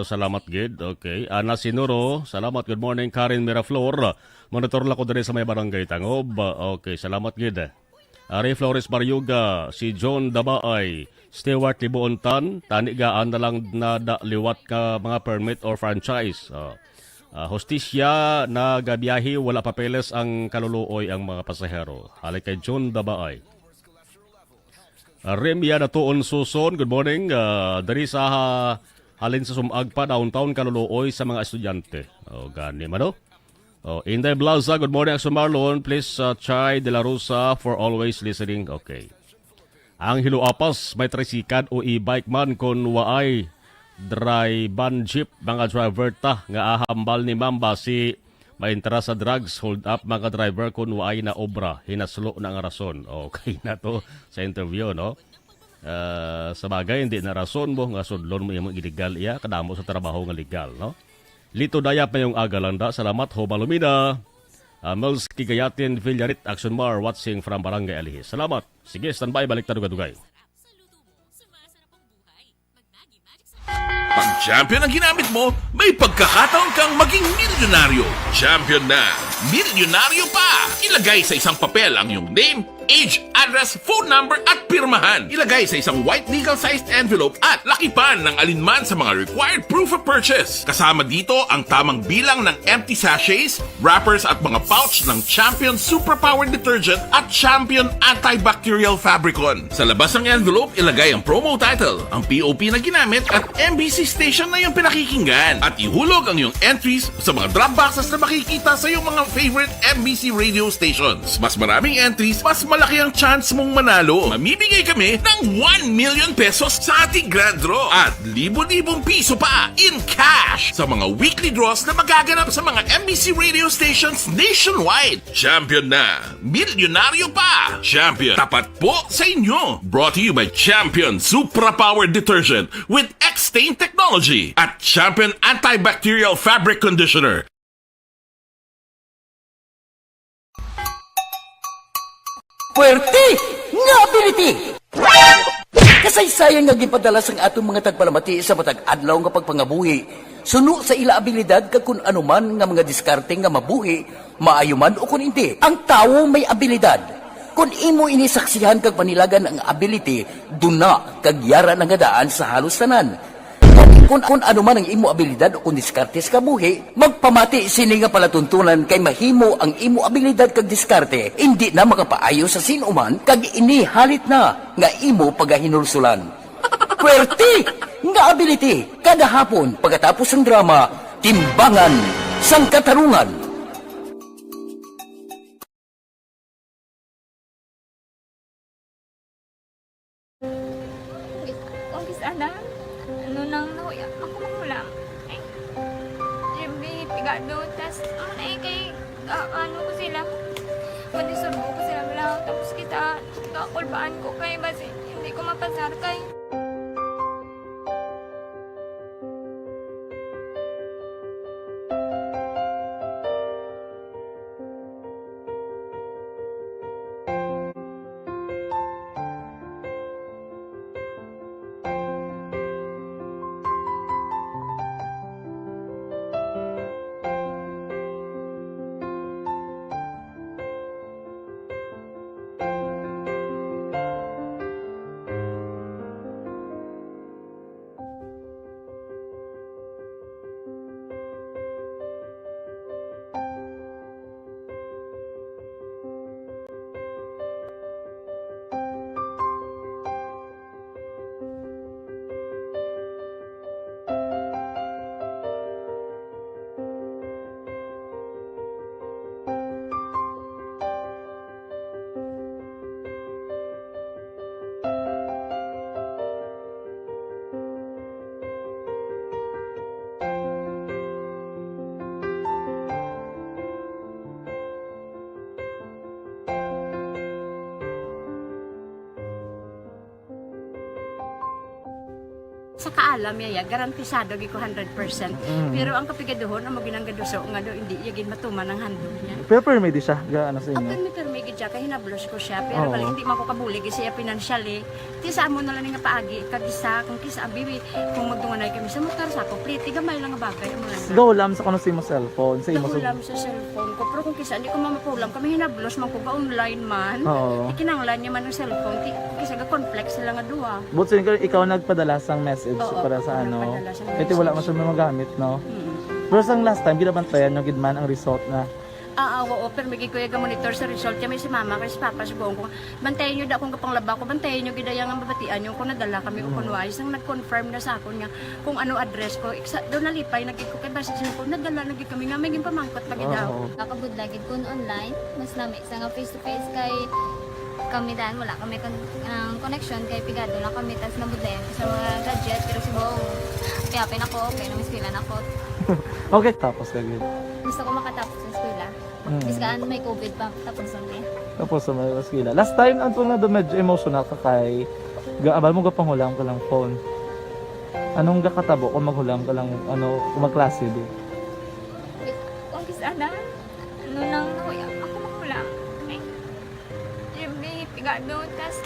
Salamat gid. Okay. Ana Sinuro, salamat. Good morning. Karen Miraflor. Monitor la ko diri sa may barangay Tangob. Okay, salamat gid. Ari Flores Baryuga, si John Dabaay, Stewart Libuontan, tanigaan na lang na liwat ka mga permit or franchise. Hostisya na gabiyahi, wala papeles ang kaluluoy ang mga pasahero. Halik kay John Dabaay. Remya na tuon suson, good morning. Dari sa halin sa sumag pa, downtown kaluluoy sa mga estudyante. Gani man o. Inday Blaza, good morning. Action Marlon, please Chai De La Rosa for always listening. Okay. Ang hiluapas, may tricycad o e-bike man kon waay drive-ban jeep mga driver ta nga ahambal ni Mamba si maintara sa drugs, hold up mga driver kun waay na obra, hinaslo na nga rason. Okay na to sa interview, no? Sa bagay, hindi na rason mo nga sudlon mo yung illegal iya, kadamo sa trabaho nga legal, no? Lito dayap na yung agalanda. Salamat ho Balumina. Mels Kigayatin Villarit Action Mar watching from Barangay Alihis. Salamat. Sige, standby, balik tayo dugay. Pag champion ang ginamit mo, may pagkakataon kang maging milyonaryo. Champion na, milyonaryo pa! Ilagay sa isang papel ang iyong name, age, address, phone number at pirmahan. Ilagay sa isang white legal-sized envelope at lakipan ng alinman sa mga required proof of purchase. Kasama dito ang tamang bilang ng empty sachets, wrappers at mga pouch ng Champion Superpower Detergent at Champion Antibacterial Fabricon. Sa labas ng envelope, ilagay ang promo title, ang POP na ginamit at MBC station na yung pinakikinggan. At ihulog ang iyong entries sa mga drop boxes na makikita sa iyong mga favorite MBC radio stations. Mas maraming entries, mas malaki ang chance mong manalo. Mamibigay kami ng 1 million pesos sa ating grand draw at libo-libong piso pa in cash sa mga weekly draws na magaganap sa mga MBC radio stations nationwide. Champion na, milyonaryo pa. Champion, tapat po sa inyo. Brought to you by Champion Supra Power Detergent with X-Stain Technology at Champion Antibacterial Fabric Conditioner. Puwerte nga ability! Kasaysayan nga gipadala sang atong mga tagpalamati sa matag adlaw nga pagpangabuhi. Suno sa ila abilidad kag kun anuman nga mga diskarte nga mabuhi, maayo man o kun hindi. Ang tawo may abilidad. Kung imo inisaksihan kag panilagan ang ability, duna kag yara nga daan sa halos tanan. Kung ano man ang imo abilidad o kung diskarte sa kabuhi, magpamati sini nga palatuntunan kay mahimo ang imo abilidad kag diskarte, hindi na makapaayo sa sinuman kag inihalit na nga imo pagahinulsulan. Puwerte nga ability, kada hapon pagkatapos ng drama, Timbangan sang Katarungan. Sana ano nang nahuya ako magulang eh siyempre pigado tas kay ano ko sila manisurbo ko sila lang tapos kita kakulbaan ko kay basi hindi ko mapasar kay Sa kaalam yaya, garantisado gi ko 100%. Pero ang kapigaduhon, ang maginanggaduso nga do, hindi yagin matuman ang handog niya. Pero permi di siya, gaano sa inyo? Ang permi gid siya, kaya hinablos ko siya. Pero balik hindi man ko kabulig siya financially. Ti sa amo na lang nga paagi, kagisa, kung kisa abibi, kung magdunganay kami sa motor sa ako, pliti, gamay lang nga bagay. Gawlam sa kuno sa imo cellphone, sa imo Nakulam sa cellphone ko. Pero kung kisa, hindi ko mamapulam. Kami hinablos man ko ba online man. Ikinanglan niya man ng cellphone. Kisa ga complex sila nga duwa. But so, ikaw nagpadala sang message para sa ano. Ito wala man siya magamit, no? Pero sang last time, ginabantayan nyo gidman ang result na. Oo, pero may kuya monitor sa result. Kami si mama, kay si papa, si buong ko. Bantayan nyo da akong kapanglaba ko. Bantayan nyo gidayang ang babatian nyo. Kung nadala kami o kunwais. Ang nag-confirm na sa ako niya kung ano address ko. Doon nalipay, naging ko kay basis ko. Nadala, naging kami nga. May pamangkot pag daw. Nakabudlagid ko online. Mas namin sa nga face-to-face kay kami dahil wala kami connection kay pigado lang kami tas nabudlayan sa mga gadget pero si buong piyapin ako okay na miskilan ako. Okay, tapos kagid. Gusto ko makatapos sa eskwela. Biskaan may COVID pa tapos niya. Tapos sa mga skila. Last time ang na do medyo emotional ka kay gaabal mo gapanghulam ka lang phone. Anong gakatabo kung maghulam ka lang ano kung magklase di? Kung kisana ano nang ako maghulam. Pigado, tas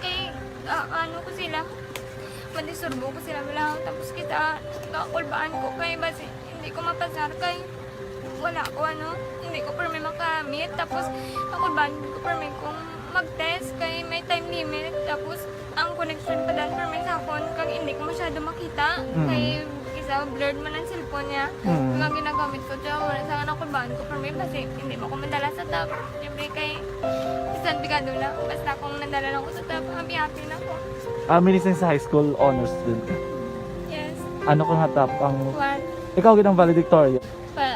kay ano ko sila pandisurbo ko sila bilang tapos kita kakulbaan ko kay basi hindi ko mapasar kay wala ko ano hindi ko permi makamit tapos kakulbaan ko permi kung mag-test kay may time limit tapos ang connection pa dan permi sa phone kag hindi ko masyado makita kay isa blurred man ang cellphone niya kung ginagamit ko siya wala sa kakulbaan ko permi kasi hindi mo ko madala sa tab siyempre kay isang bigado lang. Basta kung nadala lang ko sa top, happy na ako. Minsan sa high school honors student ka? Yes. Ano kang hatap? What? Ikaw ginang valedictorian?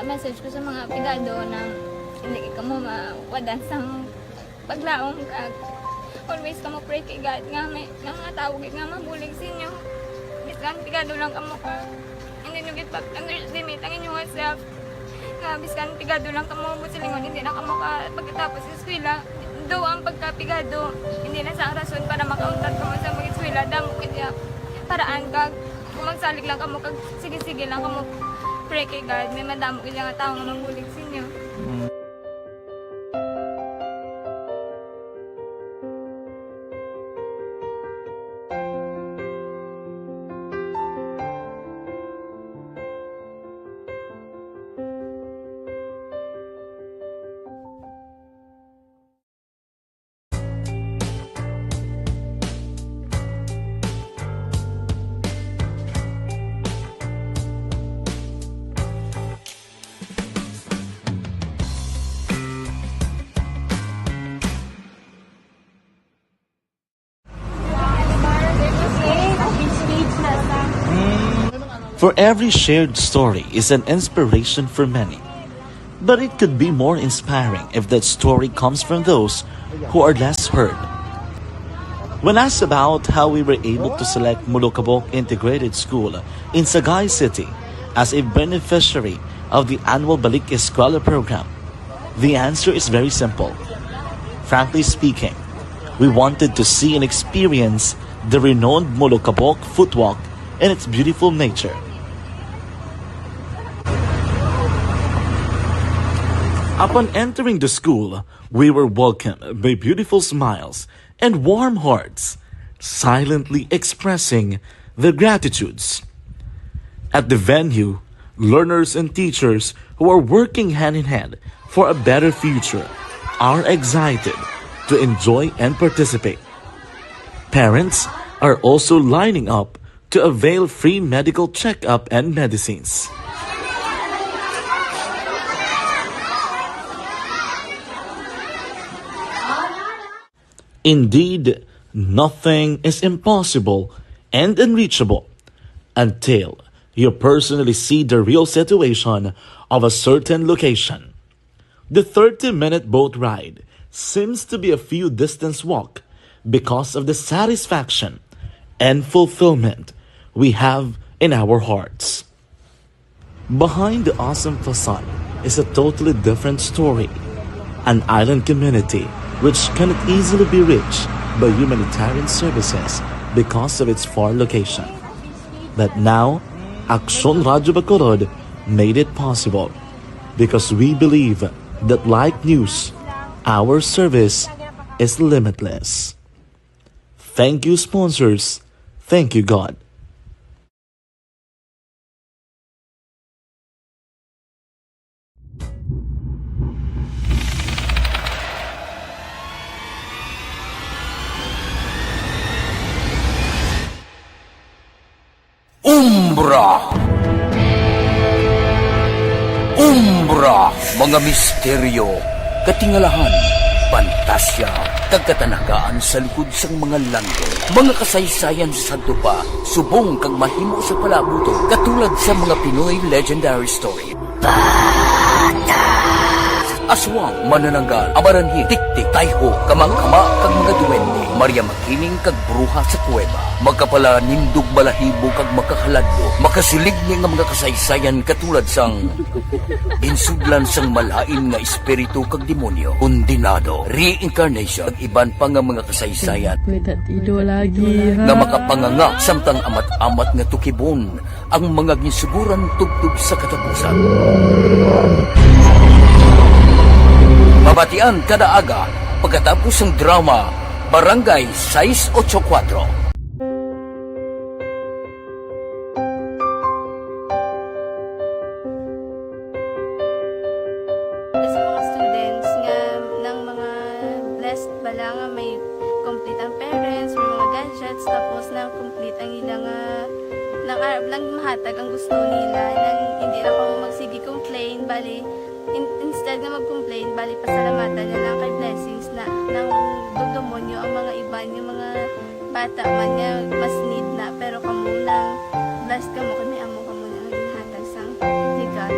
Message ko sa mga pigado na hindi ka mo mawadan sang paglaong kag always ka mo pray kay God nga may mga tawag nga mabulig sa inyo. Biskan pigado lang ka mo ka. Hindi nyo get back underestimate ang inyong self. Nga biskan pigado lang ka mo silingon hindi na ka mo ka pagkatapos sa eskwela. Do ang pagkapigado, hindi na sa rason para makauntat ka mo sa mga eskwela, damo kaya paraan kag kung magsalig lang ka mo kag sige-sige lang ka mo pray kay God, may madamo kaya nga tao nga mabulig sa inyo. For every shared story is an inspiration for many. But it could be more inspiring if that story comes from those who are less heard. When asked about how we were able to select Mulukabok Integrated School in Sagay City as a beneficiary of the annual Balik Eskwela program, the answer is very simple. Frankly speaking, we wanted to see and experience the renowned Mulukabok footwalk in its beautiful nature. Upon entering the school, we were welcomed by beautiful smiles and warm hearts, silently expressing their gratitudes. At the venue, learners and teachers who are working hand in hand for a better future are excited to enjoy and participate. Parents are also lining up to avail free medical checkup and medicines. Indeed, nothing is impossible and unreachable until you personally see the real situation of a certain location. The 30-minute boat ride seems to be a few distance walk because of the satisfaction and fulfillment we have in our hearts. Behind the awesome facade is a totally different story, an island community which cannot easily be reached by humanitarian services because of its far location. But now, Aksyon Radio Bacolod made it possible because we believe that like news, our service is limitless. Thank you, sponsors. Thank you, God. Umbra, mga misteryo, katingalahan, pantasya, kagkatanagaan sa likod sang mga langit, mga kasaysayan sa dupa, subong kag mahimo sa palabuto, katulad sa mga Pinoy legendary story. Aswang, manananggal, amaranhit, tiktik, tayho, kamang-kama, kag mga duwende, Maria Makining kag bruha sa kuweba, magkapala nindog balahibo kag makahaladlo, makasilig ni nga mga kasaysayan katulad sang ginsudlan sang malain nga espiritu kag demonyo, kondinado, reincarnation, kag iban pa nga mga kasaysayan nga makapanganga samtang amat-amat nga tukibon ang mga ginsuguran tubtub sa katapusan. Mabatian kada aga pagkatapos ng drama Barangay 684. Sa mga students nga ng mga blessed bala nga may complete ang parents, may mga gadgets, tapos na complete ang ilang lang mahatag ang gusto nila, nang hindi na ako magsige complain, bali instead nga mag-complain, bali pasalamatan na lang kay blessings na nang dudumonyo ang mga iba yung mga bata man nga mas need na, pero kamo lang blessed kamo kami amo kamo na ang ginhatag sang God.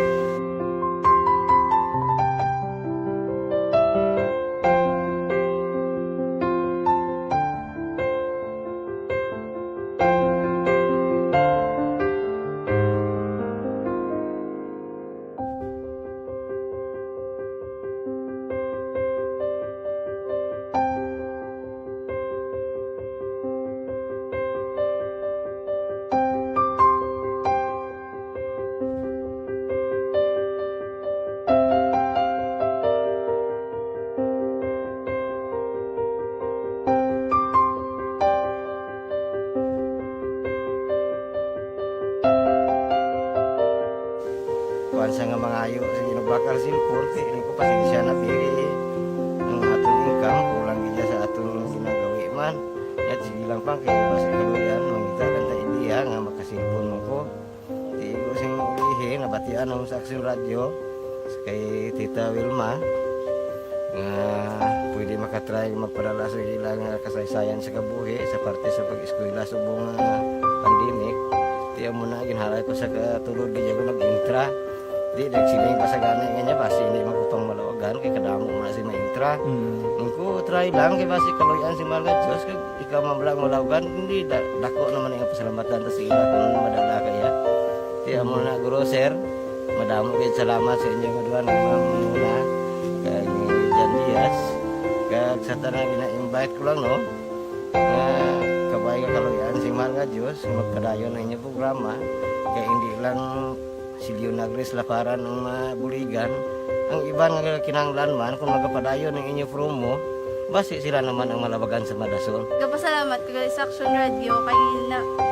Sa nga mga ayo sa ginubakal silpon kay ini ko pasensya na biri ang atong income kulang gid sa atong ginagawi man at sige lang pang kay basta kaluyan mangita kan ta idea nga makasilpon mo ko di ko sing ihi nabatian ang sa Aksyon Radio kay Tita Wilma nga pwede makatry magpadala sa ilang kasaysayan sa kabuhi sa parte sa pag-eskwela subong pandemic di mo na ginharay ko sa katulod gid ko nag-intra. Di nagsiling pa sa gana niya basi hindi magupang malawagan kay kadamo man si maintra. Ko try lang kay basi kaluyan si Malga Diyos kay ikaw mablang malawagan hindi dako naman ang pasalamatan ta sa ila kung madala kaya. Di amo na guro sir. Madamo kay salamat sa inyo duan muna kay Jan Diaz. Kag sa tanan gina-invite ko lang no. Kabay ka kaluyan si Malga Diyos magpadayon ang inyong programa kay hindi lang si Leonagres laparan ng mabuligan ang iba nga kinanglan man kung magapadayon ng inyo promo basi sila naman ang malabagan sa Madason. Kapasalamat ko sa Aksyon Radio kay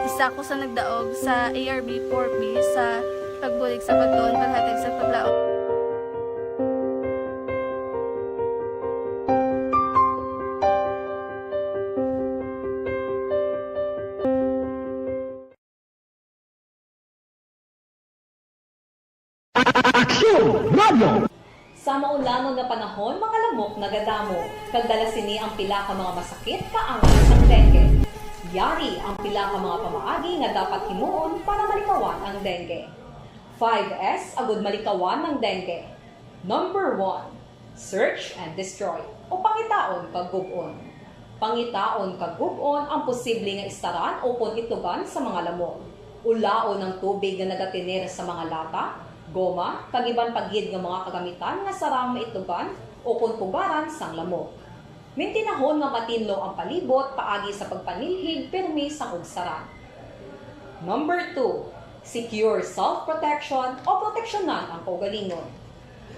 isa ko sa nagdaog sa ARB 4B sa pagbulig sa pagtuon paghatag sa paglaog. Sa maulanong nga panahon, mga lamok nagadamo. Kagdala sini ang pila ka mga masakit kaangay sa dengue. Yari ang pila ka mga pamaagi nga dapat himuon para malikawan ang dengue. 5S agud malikawan ng dengue. Number 1, search and destroy o pangitaon kag gub-on. Pangitaon kag gub-on ang posible nga istaran o itugan sa mga lamok. Ulaon ng tubig nga nagatiner sa mga lata, goma, kag-iban paghid nga mga kagamitan nga sarang maitugan o kunpugaran sang lamok. Mintinahon nga matinlo ang palibot paagi sa pagpanilhig permi sang ugsaran. Number 2, secure self-protection o proteksyonan ang kaugalingon.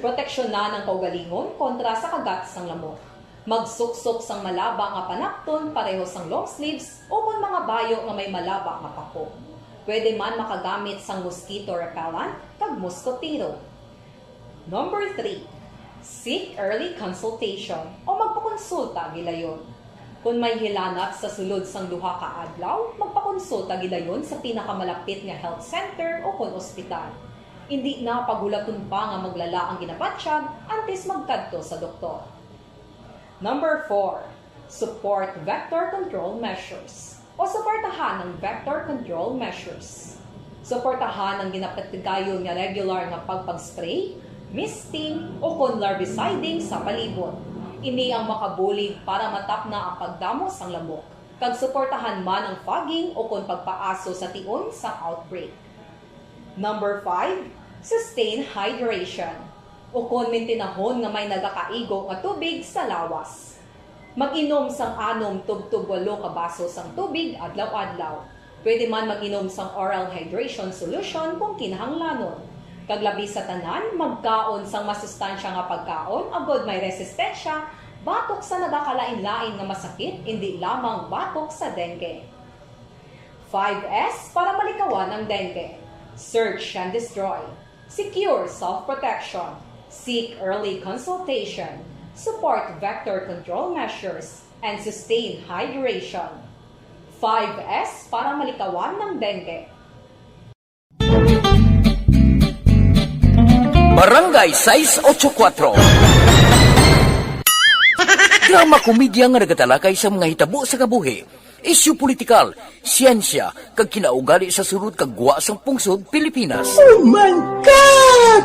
Proteksyonan ang kaugalingon kontra sa kagat sang lamok. Magsuksok sang malaba nga panakton pareho sang long sleeves o kung mga bayo nga may malaba nga pako. Pwede man makagamit sang mosquito repellent kag mosquitero. Number 3, seek early consultation o magpakonsulta gilayon. Kung may hilanat sa sulod sang duha ka adlaw, magpakonsulta gidayon sa pinakamalapit nga health center o kon ospital. Hindi na pagulaton pa nga maglala ang ginapatyag antes magkadto sa doktor. Number 4, support vector control measures o suportahan ng vector control measures. Suportahan ang ginapatigayon nga regular nga pagpag-spray, misting o kon larviciding sa palibot. Ini ang makabulig para matap na ang pagdamos sang lamok. Kag suportahan man ang fogging o kon pagpaaso sa tion sa outbreak. Number 5, sustain hydration o kon mintinahon nga may nagakaigo nga tubig sa lawas. Mag-inom sang 6 tub-tub 8 ka baso sang tubig adlaw-adlaw. Pwede man mag-inom sang oral hydration solution kung kinahanglanon. Kaglabi sa tanan, magkaon sang masustansya nga pagkaon, agod may resistensya, batok sa nagakalain-lain nga masakit, hindi lamang batok sa dengue. 5S para malikawan ang dengue. Search and destroy. Secure self-protection. Seek early consultation. Support vector control measures. And sustain hydration. 5S para malikawan ng dengue. Barangay 684. Drama komedya nga nagatalakay sa mga hitabo sa kabuhi, isyu politikal, siyensya, kag kinaugali sa sulod kag guwa sang pungsod Pilipinas. Oh my God!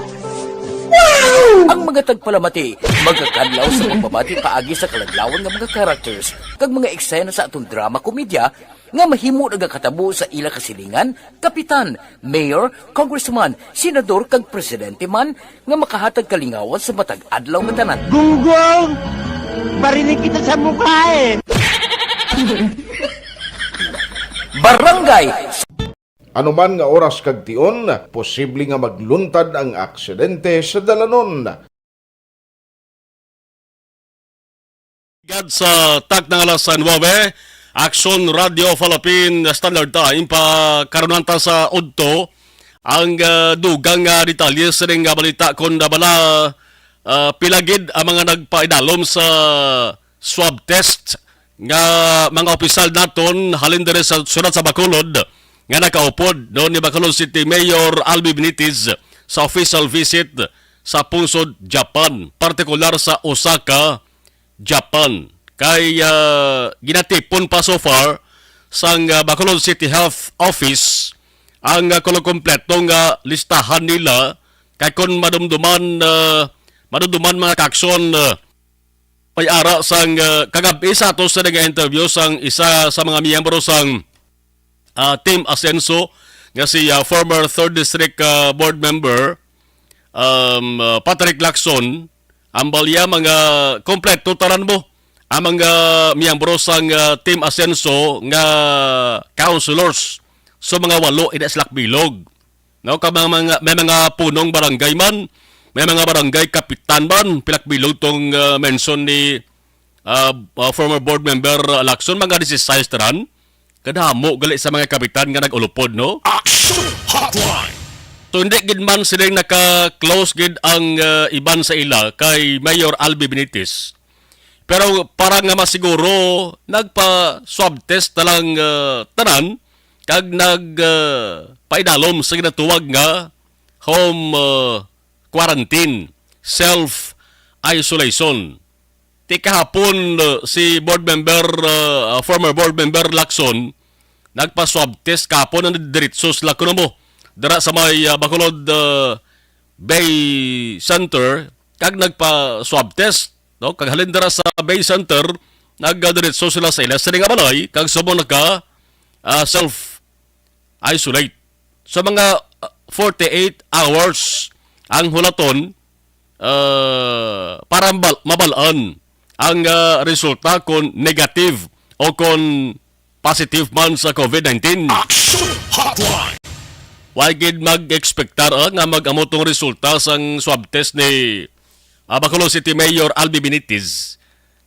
Wow! Ang mga tagpalamati, magkakadlaw sa pagbabati paagi sa kalaglawan ng mga characters kag mga eksena sa atong drama komedya nga mahimo nagakatabo sa ila kasilingan, kapitan, mayor, congressman, senador kag presidente man nga makahatag kalingawan sa matag adlaw nga tanan. Gunggong! Barinig kita sa mukha eh! Barangay! Anuman nga oras kag tion, posible nga magluntad ang aksidente sa dalanon. Gad sa tak ng alas 9, Action Radio Philippine Standard Time pa karunanta sa udto ang dugang nga detalye sa ring balita kon bala pilagid ang mga nagpaidalom sa swab test nga mga opisyal naton halin dere sa surat sa Bacolod nga nakaupod no ni Bacolod City Mayor Albi Benitez sa official visit sa pungsod Japan, partikular sa Osaka, Japan. Kay ginatipon pa so far sang Bacolod City Health Office ang kompletong listahan nila kay kung madumduman mga kaksyon may ara sang kagabi sa ato sa nag-interview sang isa sa mga miyembro sang Team Asenso nga si former 3rd District Board Member Patrick Lacson. Ang balya mga kompleto taran mo ang mga miyembro sang Team Asenso nga councilors so mga 8 inaslak bilog. No, may mga punong barangay man, may mga barangay kapitan man, pilak bilog tong mention ni former board member Lacson, mga 16 taran. Kadamo gali sa mga kapitan nga nag-ulupod, no? Action Hotline! So hindi gid man silang naka-close gid ang iban sa ila kay Mayor Albi Benitez. Pero para nga masiguro, nagpa-swab test na lang tanan, kag nagpaidalom sa ginatuwag nga home quarantine, self-isolation. Ti kahapon si board member, former board member Lacson, nagpa-swab test kahapon ang diretso sila kuno mo. Dara sa may Bacolod Bay Center, kag nagpa-swab test. No, kag halin dara sa Bay Center, nagdiretso sila sa ila sa nga balay, kag sumo naka self-isolate. Sa mga 48 hours ang hulaton para mabalaan ang resulta kung negative o kung positive man sa COVID-19. Action Hotline. Wagid mag-expectar nga mag-amo tong resulta sang swab test ni Bacolod City Mayor Albi Benitez.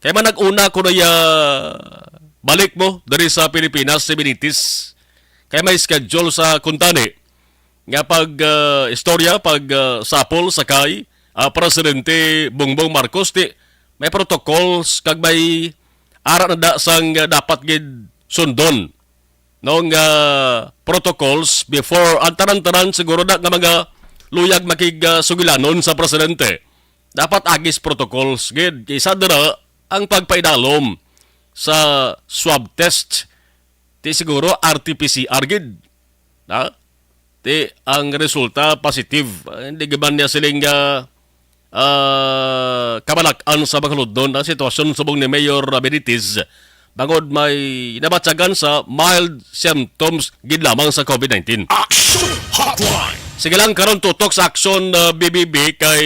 Kaya man nag-una ko na balik mo dari sa Pilipinas si Benitez. Kaya may schedule sa kuntani nga pag istorya, pag sapol sakay Presidente Bongbong Marcos ti may protocols kag may ara na da sang dapat gid sundon nung protocols before ang tanan-tanan siguro na nga mga luyag makigsugilanon sa presidente. Dapat agis protocols gid isa dira ang pagpaidalom sa swab test ti siguro RT-PCR gid. Ti ang resulta positive. Hindi gaban niya siling kabalakan sa Bacolod doon ang sitwasyon subong ni Mayor Benitez bangod may nabatsagan sa mild symptoms gid lamang sa COVID-19. Action Hotline. Sige lang karon tutok sa aksyon BBB kay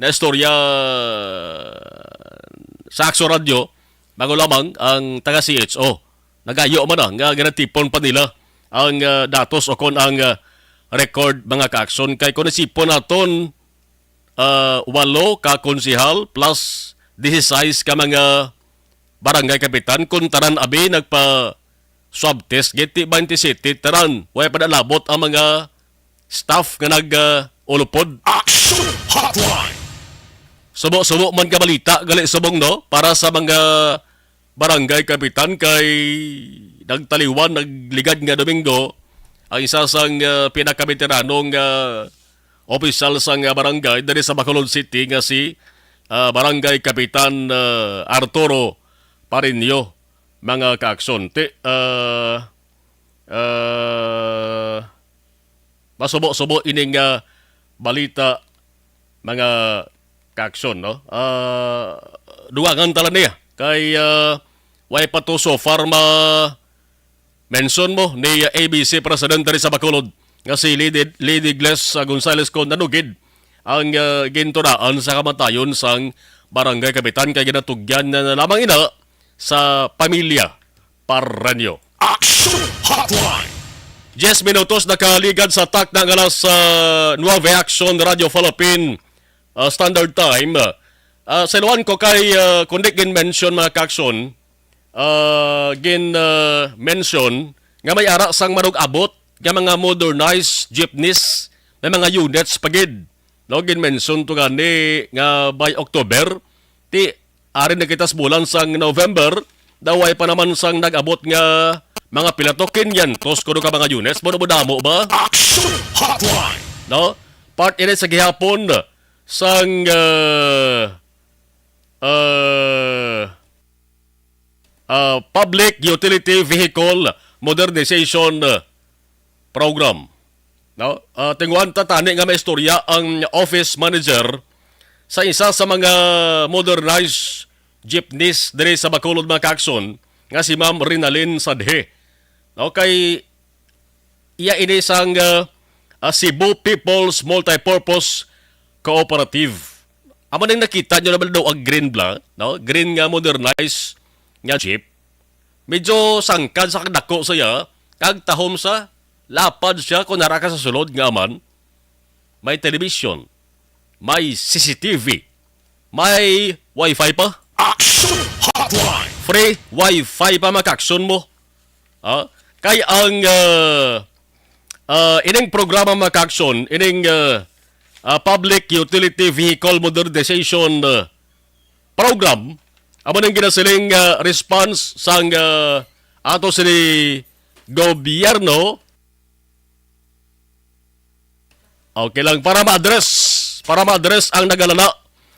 na istorya sa Aksyon Radio bago lamang ang taga CHO. Nagayo man nga ginatipon pa nila ang datos o kon ang record mga kaaksyon kay kung nasipon naton 8 ka konsihal plus 16 ka mga barangay kapitan kung tanan abi nagpa swab test giti 27 tanan way padalabot ang mga staff nga nag-ulupod. Action Hotline. Subo man ka balita gali subong no para sa mga barangay kapitan kay nagtaliwan nagligad nga Domingo ang isa sang pinakabeteranong opisyal sang barangay dari sa Bacolod City nga si Barangay Kapitan Arturo Parinio mga kaaksyon. Masubo-subo ining balita mga kaaksyon no. Duwangan tala niya kay way pa to so far mention mo ni ABC President dari sa Bacolod nga si Lady Gles Gonzales ko nanugid ang ginturaan sa kamatayon sang Barangay Kapitan kay ginatugyan na lamang ina sa pamilya Paranyo. Action Hotline. 10 minutos nakaligad sa tak ng alas 9 Action Radio Philippine Standard Time. Sa iluan ko kay kundi gin-mention mga kakson gin-mention nga may ara sang manug-abot nga mga modernized jeepneys may mga units pagid. No, gin-mention to gani nga by October ti ari na kita sa bulan sang November daway pa naman sang nag-abot nga mga pilatokin yan tos kuno ka mga units mo damo ba? Action Hotline. No, part ini sa gihapon sang Public Utility Vehicle Modernization Program. No? Tinguan tatani nga may istorya ang office manager sa isa sa mga modernized jeepneys diri sa Bacolod mga kakson nga si Ma'am Rinalyn Sadhe. No? Kay iya ini sang Cebu People's Multipurpose Cooperative. Amo nang nakita nyo naman daw ang green no? Green nga modernized nga jeep. Medyo sangkad sa kadako saya, kag tahom sa lapad siya kung naraka sa sulod nga aman. May television, may CCTV, may wifi pa. Action Hotline. Free wifi pa makakson mo. Kay ang ining programa makakson, ining Public Utility Vehicle Modernization Program, amo nang ginasiling response sang ato sini gobyerno. Okay lang para ma-address ang nagalala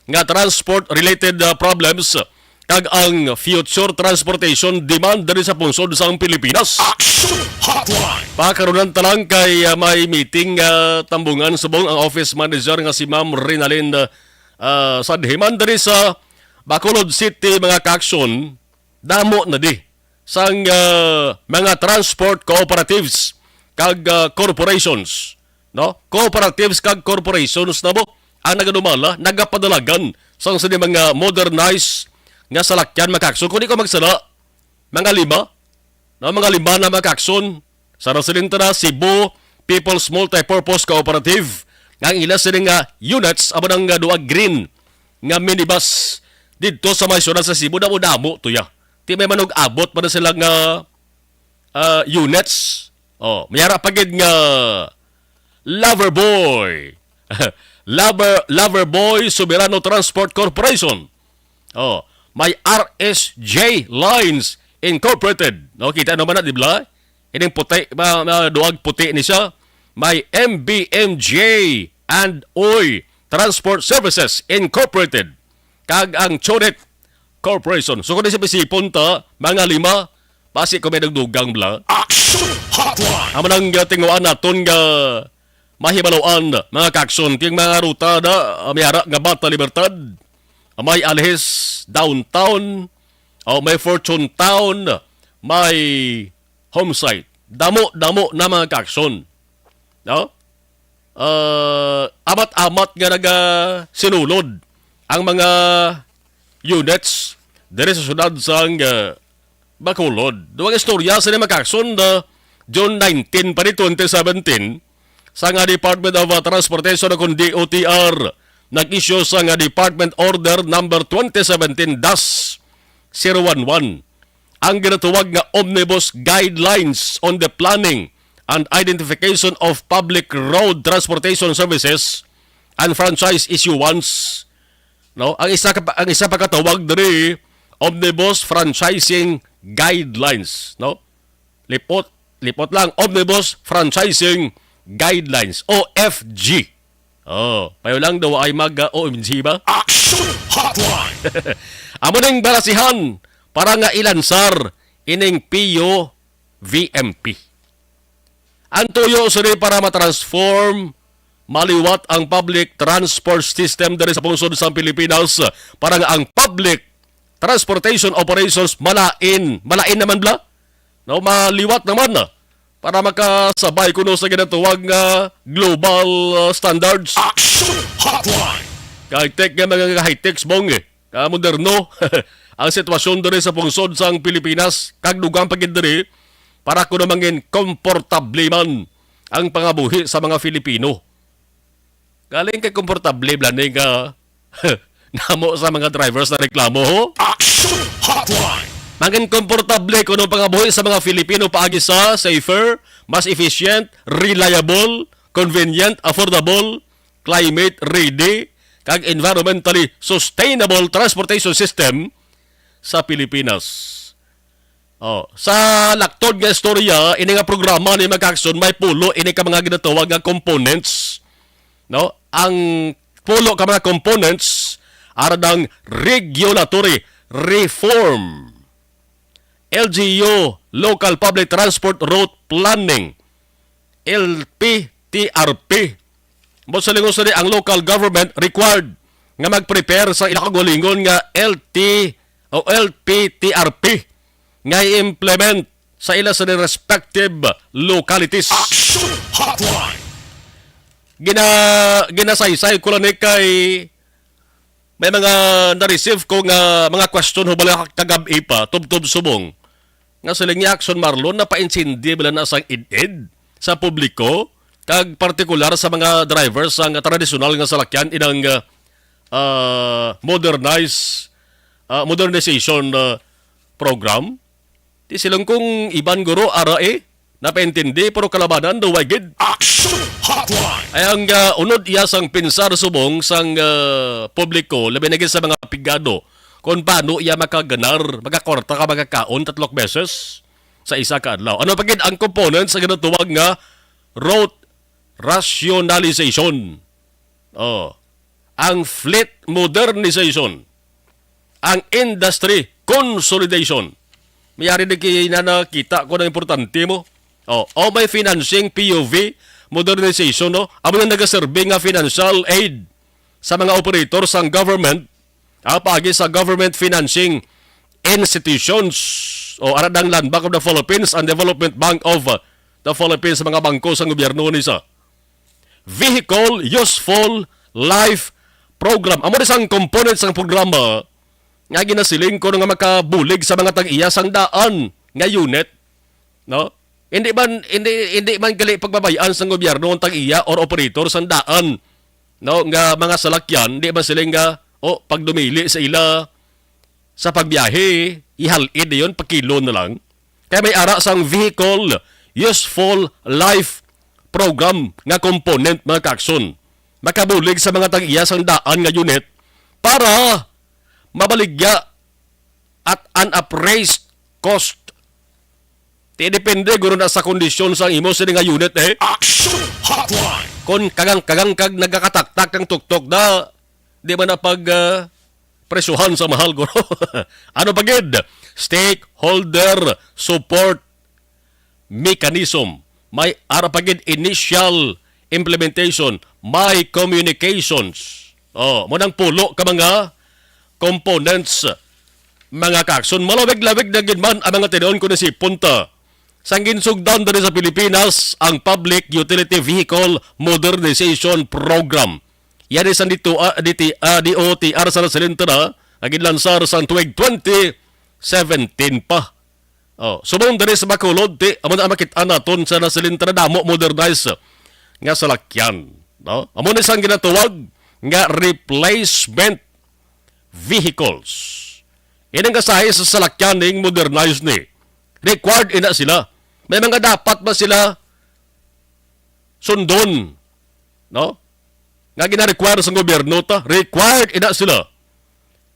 nga transport related problems kag ang future transportation demand diri sa punsod sang Pilipinas. Action Hotline. Pakarunan talang kay may meeting tambungan subong ang office manager nga si Ma'am Rinalyn Sadhiman diri sa Bacolod City mga kakson, damo na di sang mga transport cooperatives kag corporations. No? Cooperatives kag corporations na mo ang nagadumala, nagapadalagan sang sa mga modernized nga salakyan mga kakson. Kung di ko magsala, mga 5 na mga lima na mga kakson sa residente na Cebu People's Multipurpose Cooperative nga ang ila sila nga units amo nang duag green nga minibus dito sa may syudad sa Cebu damo tuya. Ti may manog abot pa na sila nga units. Oh, mayara pagid nga Loverboy. Loverboy Soberano Transport Corporation. Oh, may RSJ Lines Incorporated. No, kita naman na, di ba? Ining puti, duag puti ni siya. May MBMJ and OY Transport Services Incorporated. Kag ang Chonet Corporation. So kung isip-isipon ta, mga lima, basi ko may nagdugang bla. Action Hotline! Amo nang tinguan naton nga mahibaloan mga kakson. Tiyang mga ruta na mayara nga Bata Libertad. May Alhes Downtown. May Fortune Town. May Homesite. Damo na mga kakson. No? Amat-amat nga naga sinulod ang mga units dere sa syudad sang Bacolod. Duwang istorya sa mga kakson na June 19 pa ni 2017 sa nga Department of Transportation kung DOTR nag-issue sa nga Department Order number 2017-011 ang ginatuwag nga Omnibus Guidelines on the Planning and Identification of Public Road Transportation Services and Franchise Issuance. No, ang isa pa katawag diri Omnibus Franchising Guidelines, no? Lipot lang Omnibus Franchising Guidelines, OFG. Oh, payo lang daw ay OMG ba? Action Hotline! Amo ning balasihan para nga ilansar ining PO VMP. Ang tuyo suri para matransform maliwat ang public transport system diri sa pungsod sa Pilipinas para nga ang public transportation operations malain naman bla, no, maliwat naman na para makasabay kuno sa ginatuwag nga global standards. Action Hotline! High-tech nga mga high-tech mong moderno ang sitwasyon diri sa pungsod sang Pilipinas kag dugang pagid diri para kuno mangin komportable man ang pangabuhi sa mga Filipino. Galing kay komportable blani nga namo sa mga drivers na reklamo ho. Action Hotline! Mangin komportable kuno pangabuhi sa mga Filipino paagi sa safer, mas efficient, reliable, convenient, affordable, climate ready, kag environmentally sustainable transportation system sa Pilipinas. Sa laktod nga istorya, ini nga programa ni Magkakson may pulo ini ka mga ginatawag nga components. No? Ang pulo ka mga components aradang regulatory reform. LGU, Local Public Transport Route Planning, LPTRP. Sa lingon sa ang local government required nga mag-prepare sa ilakagulingon nga LPTRP nga i-implement sa ila sa respective localities. Action Hotline! Ginasaysay ko lang kay may mga na-receive ko nga mga question hubala kagabi pa, tub-tub subong. Nga siling Action Marlon na pa-insindi bala na sang id sa publiko kag partikular sa mga drivers ang tradisyonal nga salakyan inang modernization program. Di silang kung iban guro arae napaintindi pero kalabanan daw wagid. Action Hotline! Ay ang unod iya sang pinsar subong sang publiko labi na sa mga pigado kung paano iya makaganar, makakorta ka magkakaon 3 beses sa isa ka adlaw. Ano pagid ang components sa ginatuwag nga route rationalization. Ang fleet modernization. Ang industry consolidation. Mayari na nakita ko na importante mo. May financing POV modernization, no? Amo na nagaserve nga financial aid sa mga operators ng government pagi sa government financing institutions aradang Land Bank of the Philippines and Development Bank of the Philippines sa mga bangko sa gobyerno nisa. Vehicle Useful Life Program. Amo isang component sang programa nga ginasiling ko nga makabulig sa mga tag-iya sang daan nga unit No? Hindi man gali pagbabayaan sa gobyerno ang tag-iya or operator sa daan. No, nga mga salakyan, di ba sila nga pag dumili sa ila sa pagbiyahe, ihalid yon pakilo na lang. Kaya may ara sang vehicle useful life program nga component mga kakson. Makabulig sa mga tag-iya sang daan nga unit para mabaligya at unappraised cost. Depende guro na sa kondisyon sa imo sila nga unit Action Hotline. Kung kagang kag nagkakataktak ng tuktok na di ba na pag presyuhan sa mahal guro. Ano pagid? Stakeholder support mechanism. May arapagid initial implementation. May communications. Munang pulo ka mga components mga kakson. Malawig-lawig na ginman ang mga tinuon ko na si Punta. Sang ginsugdan dali sa Pilipinas ang Public Utility Vehicle Modernization Program. Yan isang DOTR sa nasilintana ang ginlansar sa tuwig 2017 pa. Subong dali sa Bacolod, amon ang makita naton sa nasilintana damo modernize nga salakyan. No? Amon isang ginatuwag nga replacement vehicles. Yan ang kasahi sa salakyan ng modernize ni. Required ina sila. May mga dapat ba sila sundon? No? Nga gina-require sa gobyerno ta, required ina sila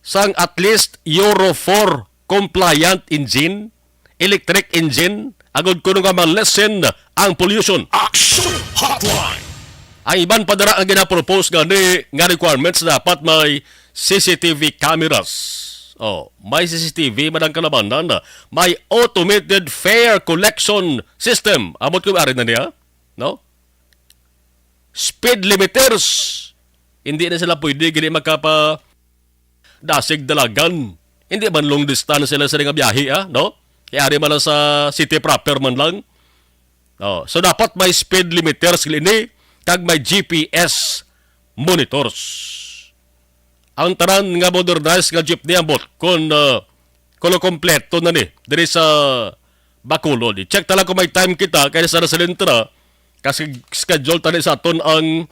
sang at least Euro 4 compliant engine, electric engine, agad ko nga ma-lessen ang pollution. Action Hotline. Ang iban padara ang gina-propose nga requirements dapat may CCTV cameras. May CCTV madang kalabanan na may automated fare collection system. Amot ko ari na niya, no? Speed limiters. Hindi na sila pwede gini magkapa dasig dalagan. Hindi man long distance sila sa nga biyahe, no? Kaya ari man lang sa city proper man lang. So dapat may speed limiters gini kag may GPS monitors. Ang tanan nga modernized nga jeepney ambot kung kompleto na ni diri sa Bacolod. Check tala kung may time kita kaya sa nasalintra kasi schedule tani sa aton ang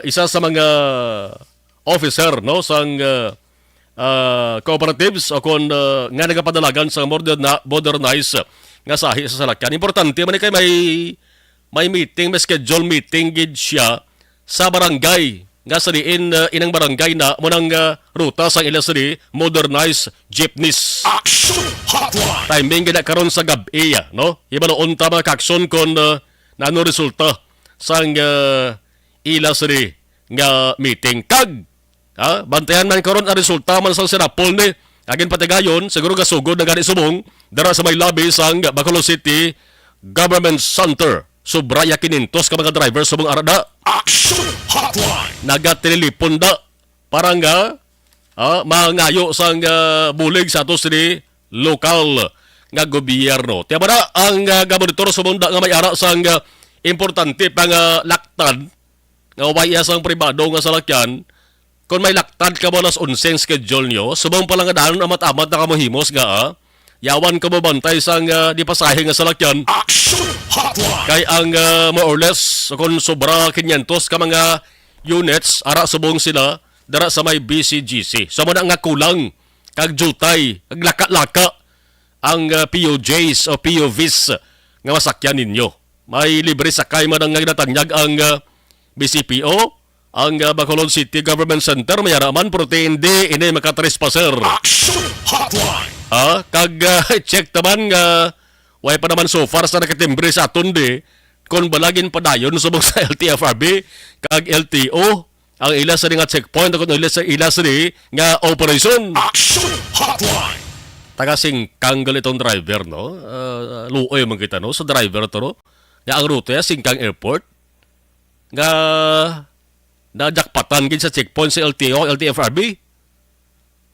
isa sa mga officer no sang cooperatives o kung nga nagapadalagan sa modernized nga sahi sa salakyan. Importante man kay may meeting, may schedule meeting gid siya sa barangay. Nga sa inang barangay na munang ruta sa ila sa modernized jeepneys. Action Hotline. Timing gina karon sa gabi, no? Iba noon ta mga kakson kung ano resulta sa ila sa nga meeting. Kag, bantayan man karon ang resulta man sa sinapol ni. Agin patigayon, siguro gasugod na gani subong, dara sa may lobby sa Bacolod City Government Center. Sobraya 500 ka mga driver sa mga arada. Action Hotline. Nagatelelipon da para nga mangayo sa bulig sa ato sini lokal nga gobyerno. Tiya ba na ang gabonitor sa munda nga may ara sa importante pang laktad nga waya sang pribado nga salakyan. Kung may laktad ka mo nas 11 schedule nyo, subong pa lang nga daan amat-amat na kamuhimos nga yawan ka mo bantay sang di pasahe nga salakyan. Action Hotline. Kay ang more or less kung sobra 500 ka mga units ara subong sila dara sa may BCGC. So mo na nga kulang kag jutay, kag laka-laka ang POJs o POVs nga masakyan ninyo. May libre sakay man ang nagnatanyag ang BCPO, ang Bacolod City Government Center may araman protein di ini makatrespasser. Action Hotline. Kag check taman nga way pa naman so far sa nakatimbre sa aton di kung balagin padayon subong sa LTFRB kag LTO ang ila sa nga checkpoint kung ila sa nga operation. Action Hotline. Taga Singkang itong driver no. Luoy man kita no sa driver to no. Nga ang route Singkang Airport nga najakpatan gid sa checkpoint sa LTO, LTFRB.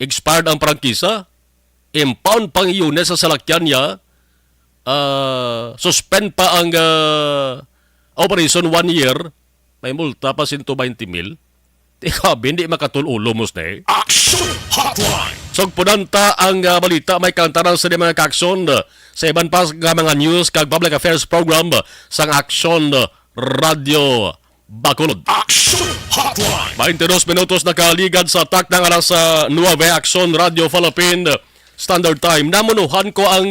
Expired ang prangkisa. Impound pang unit sa salakyan niya, suspend pa ang operation 1 year, may multa pa 120,000. Ikaw, hindi makatululo mo na Action Hotline. Sugpunanta ang balita may kantaran sa mga kaaksyon sa iban pa nga mga news kag public affairs program sang Aksyon Radio Bacolod. Action Hotline. 22 minutos nakaligad sa tak ng alas 9 Aksyon Radio Philippine Standard Time. Namunuhan ko ang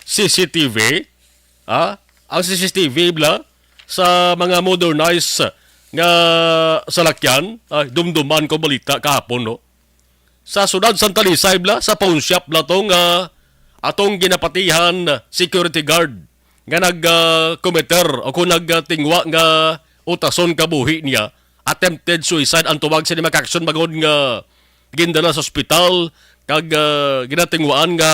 CCTV. Ang CCTV bla sa mga modernized nga salakyan. Dumduman ko balita kahapon, no? Sa Sunad Santa Lisay bla, sa pawn shop bla tong atong ginapatihan security guard nga nag-committer o kung nagtingwa nga utason kabuhi niya, attempted suicide ang tuwag sa mga aksyon magod nga gindala sa ospital kag ginatingwaan nga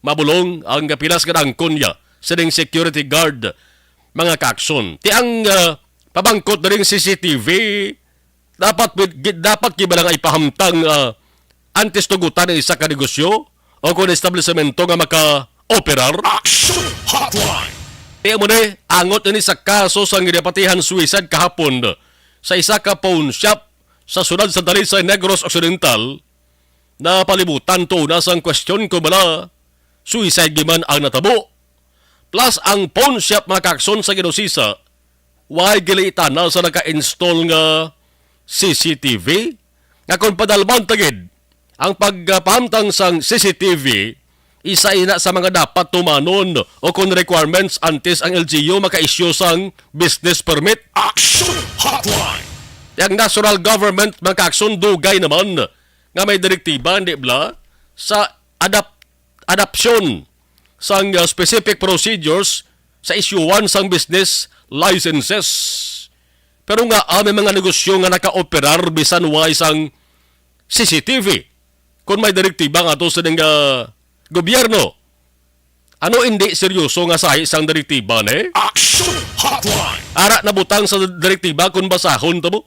mabulong ang pilas nga angkon niya sa ding security guard mga kaaksyon. Ti ang pabangkot na ring CCTV dapat kibalang ipahamtang antes tugutan ng isa ka negosyo o kung establishmento nga maka-operar. Action Hotline. Kaya mo na, angot ni sa kaso sa ginapatihan suicide kahapon sa isa ka pawn shop sa Sunad Santa Lisay, Negros Occidental na palibutan to na sang question ko bala suicide giman ang natabo. Plus ang pawn shop mga kakson sa Ginusisa, why gilitan na sa naka-install nga CCTV nga kung padalban tagid ang pagpahamtang sang CCTV isa ina sa mga dapat tumanon o kung requirements antes ang LGU maka-issue sang business permit. Action Hotline. Yang national government magkakson dugay naman nga may direktiba hindi bla sa adoption sang specific procedures sa issuean sang business licenses. Pero nga, may mga negosyo nga naka-operar bisan way sang CCTV. Kung may direktiba nga ito sa gobyerno. Ano hindi seryoso nga sa isang direktiba, ne? Action Hotline. Ara na butang sa direktiba kung basahon ito mo.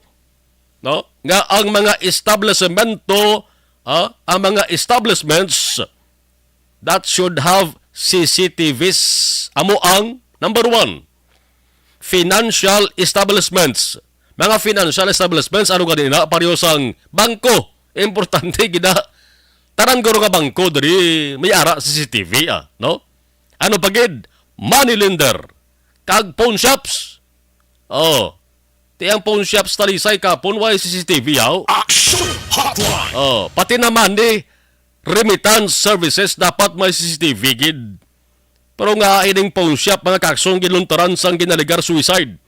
No? Nga ang mga establishmento, ang mga establishments that should have CCTVs. Amo ang number 1. Financial establishments. Mga financial establishments, ano ganina, pareho sang bangko. Importante, gina. Tarang garo nga bangko, dari may ara CCTV, no? Ano pagid? Money lender. Kag pawn shops. Tiyang pawn shops talisay kapon, why CCTV, yaw? Action Hotline. Pati naman remittance services, dapat may CCTV, gid. Pero nga ining pawn shop mga kakson ginluntaran sang ginaligar suicide.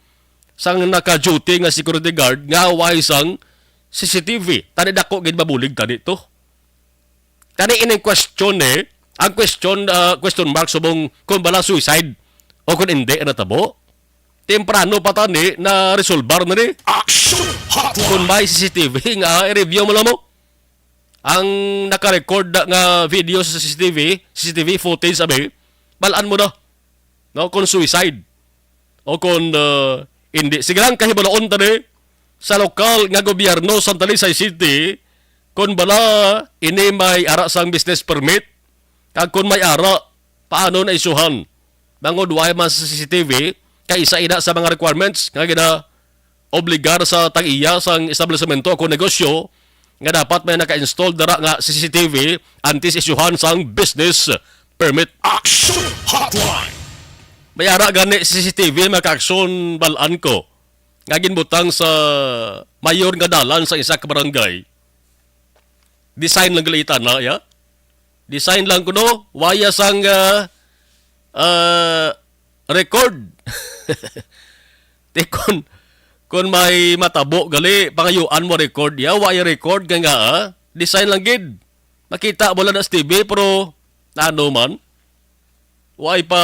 Sang naka-duty nga security guard nga way sang CCTV. Tani dako gid mabulig tani to. Tani ining question ang question mark subong kung bala suicide o kung hindi natabo. Temprano pa tani na resolbar na ni. Action Hotline. Kung may CCTV nga i-review mo lang mo. Ang naka-record nga video sa CCTV footage sabi balaan mo na, no? Kung suicide o kung hindi. Sige lang kahibalaon tani sa lokal nga gobyerno Santa Lisay City kung bala ini may ara sang business permit kag kung may ara paano na isuhan bangod way man sa CCTV kay isa ina sa mga requirements nga gina obligar sa tag-iya sang establishmento o negosyo nga dapat may naka-install dara nga CCTV antes isuhan sang business permit. Action Hotline. May ara gani CCTV makakson balaan ko. Nga ginbutang sa mayor nga dalan sa isa ka barangay. Design lang galitan na, ya? Design lang ko no, waya sang record. Kung may matabo gali, pangayuan mo record ya, waya record nga design lang gid. Makita mo lang na TV pero ano man, way pa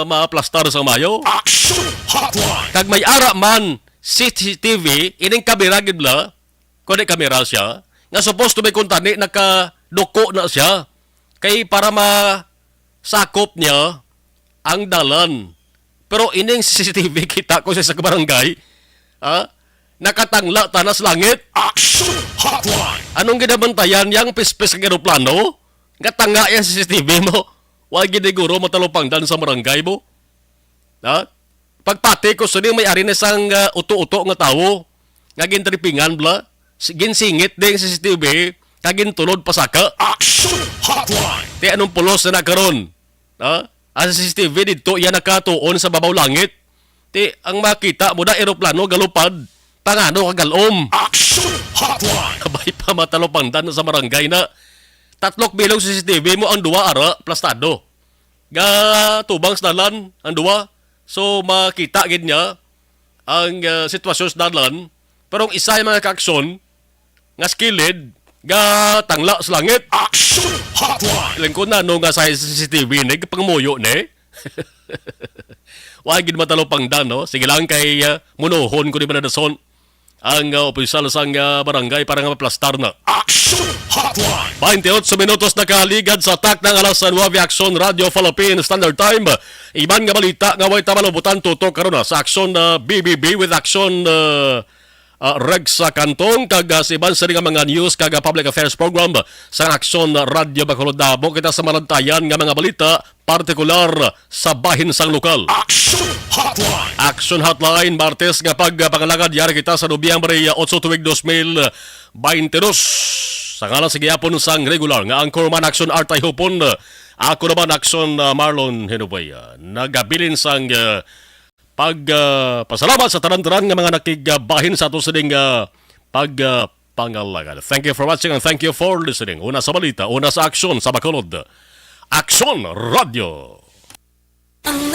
maaplastar sa mayo. Action Hotline. Kag may ara man CCTV, ining kamera gid bla, kundi kamera siya, nga supposed to may kuntani nakaduko na siya, kay para masakop niya ang dalan. Pero ining CCTV kita ko sa barangay, nakatangla tanas langit. Action Hotline. Anong ginabantayan yang pispis ng aeroplano? Nga tanga yan CCTV mo. Huwag giniguro matalupang dan sa barangay mo. Pagpati ko sa may ari na sang uto-uto nga tao. Nga gintripingan bla. Ginsingit din CCTV. kagintulod pasaka. Action Hotline. Ti anong pulos na nakaroon? Ha? Ang CCTV dito, yan nakatuon sa babaw langit. Ti ang makita mo na eroplano galupad, pangano kagalom. Action Hotline. Kabay pa matalopangdan sa barangay na 3 bilog CCTV mo ang 2 ara plastado. Ga tubang sa dalan ang 2. So makita gid niya ang sitwasyon sa dalan. Pero ang isa yung mga kaaksyon nga skilled ga tangla sa langit. Action Hotline. Ilan ko na nga sa CCTV ni pangmuyo ni. Wa gid matalopang dan no. Sige lang kay munohon ko di ba dason ang opisyal sang barangay para nga maplastar na. Action Hotline. 28 minutos na kaligad sa tak ng alas 9 Action Radio Philippine Standard Time. Iban nga balita nga way tamalubutan tutok karon sa Action BBB with Action Reg sa Kantong kag sa iban sa mga news kag public affairs program sa Action Radio Bacolod Davao kita sa malantayan nga mga balita partikular sa bahin sang lokal. Action Hotline. Action Hotline Martes nga pagpangalagad yari kita sa Nobyembre 8 tuig 2022 sa ngalan sa giyapon sang regular nga Anchorman Action Artay Hupon. Ako naman Action Marlon Hinubay nagabilin sang pasalamat sa tanan-tanan nga mga nakigabahin sa ato sa ding pagpangalagan. Thank you for watching and thank you for listening. Una sa balita, una sa aksyon sa Bacolod. Action Radio. Ang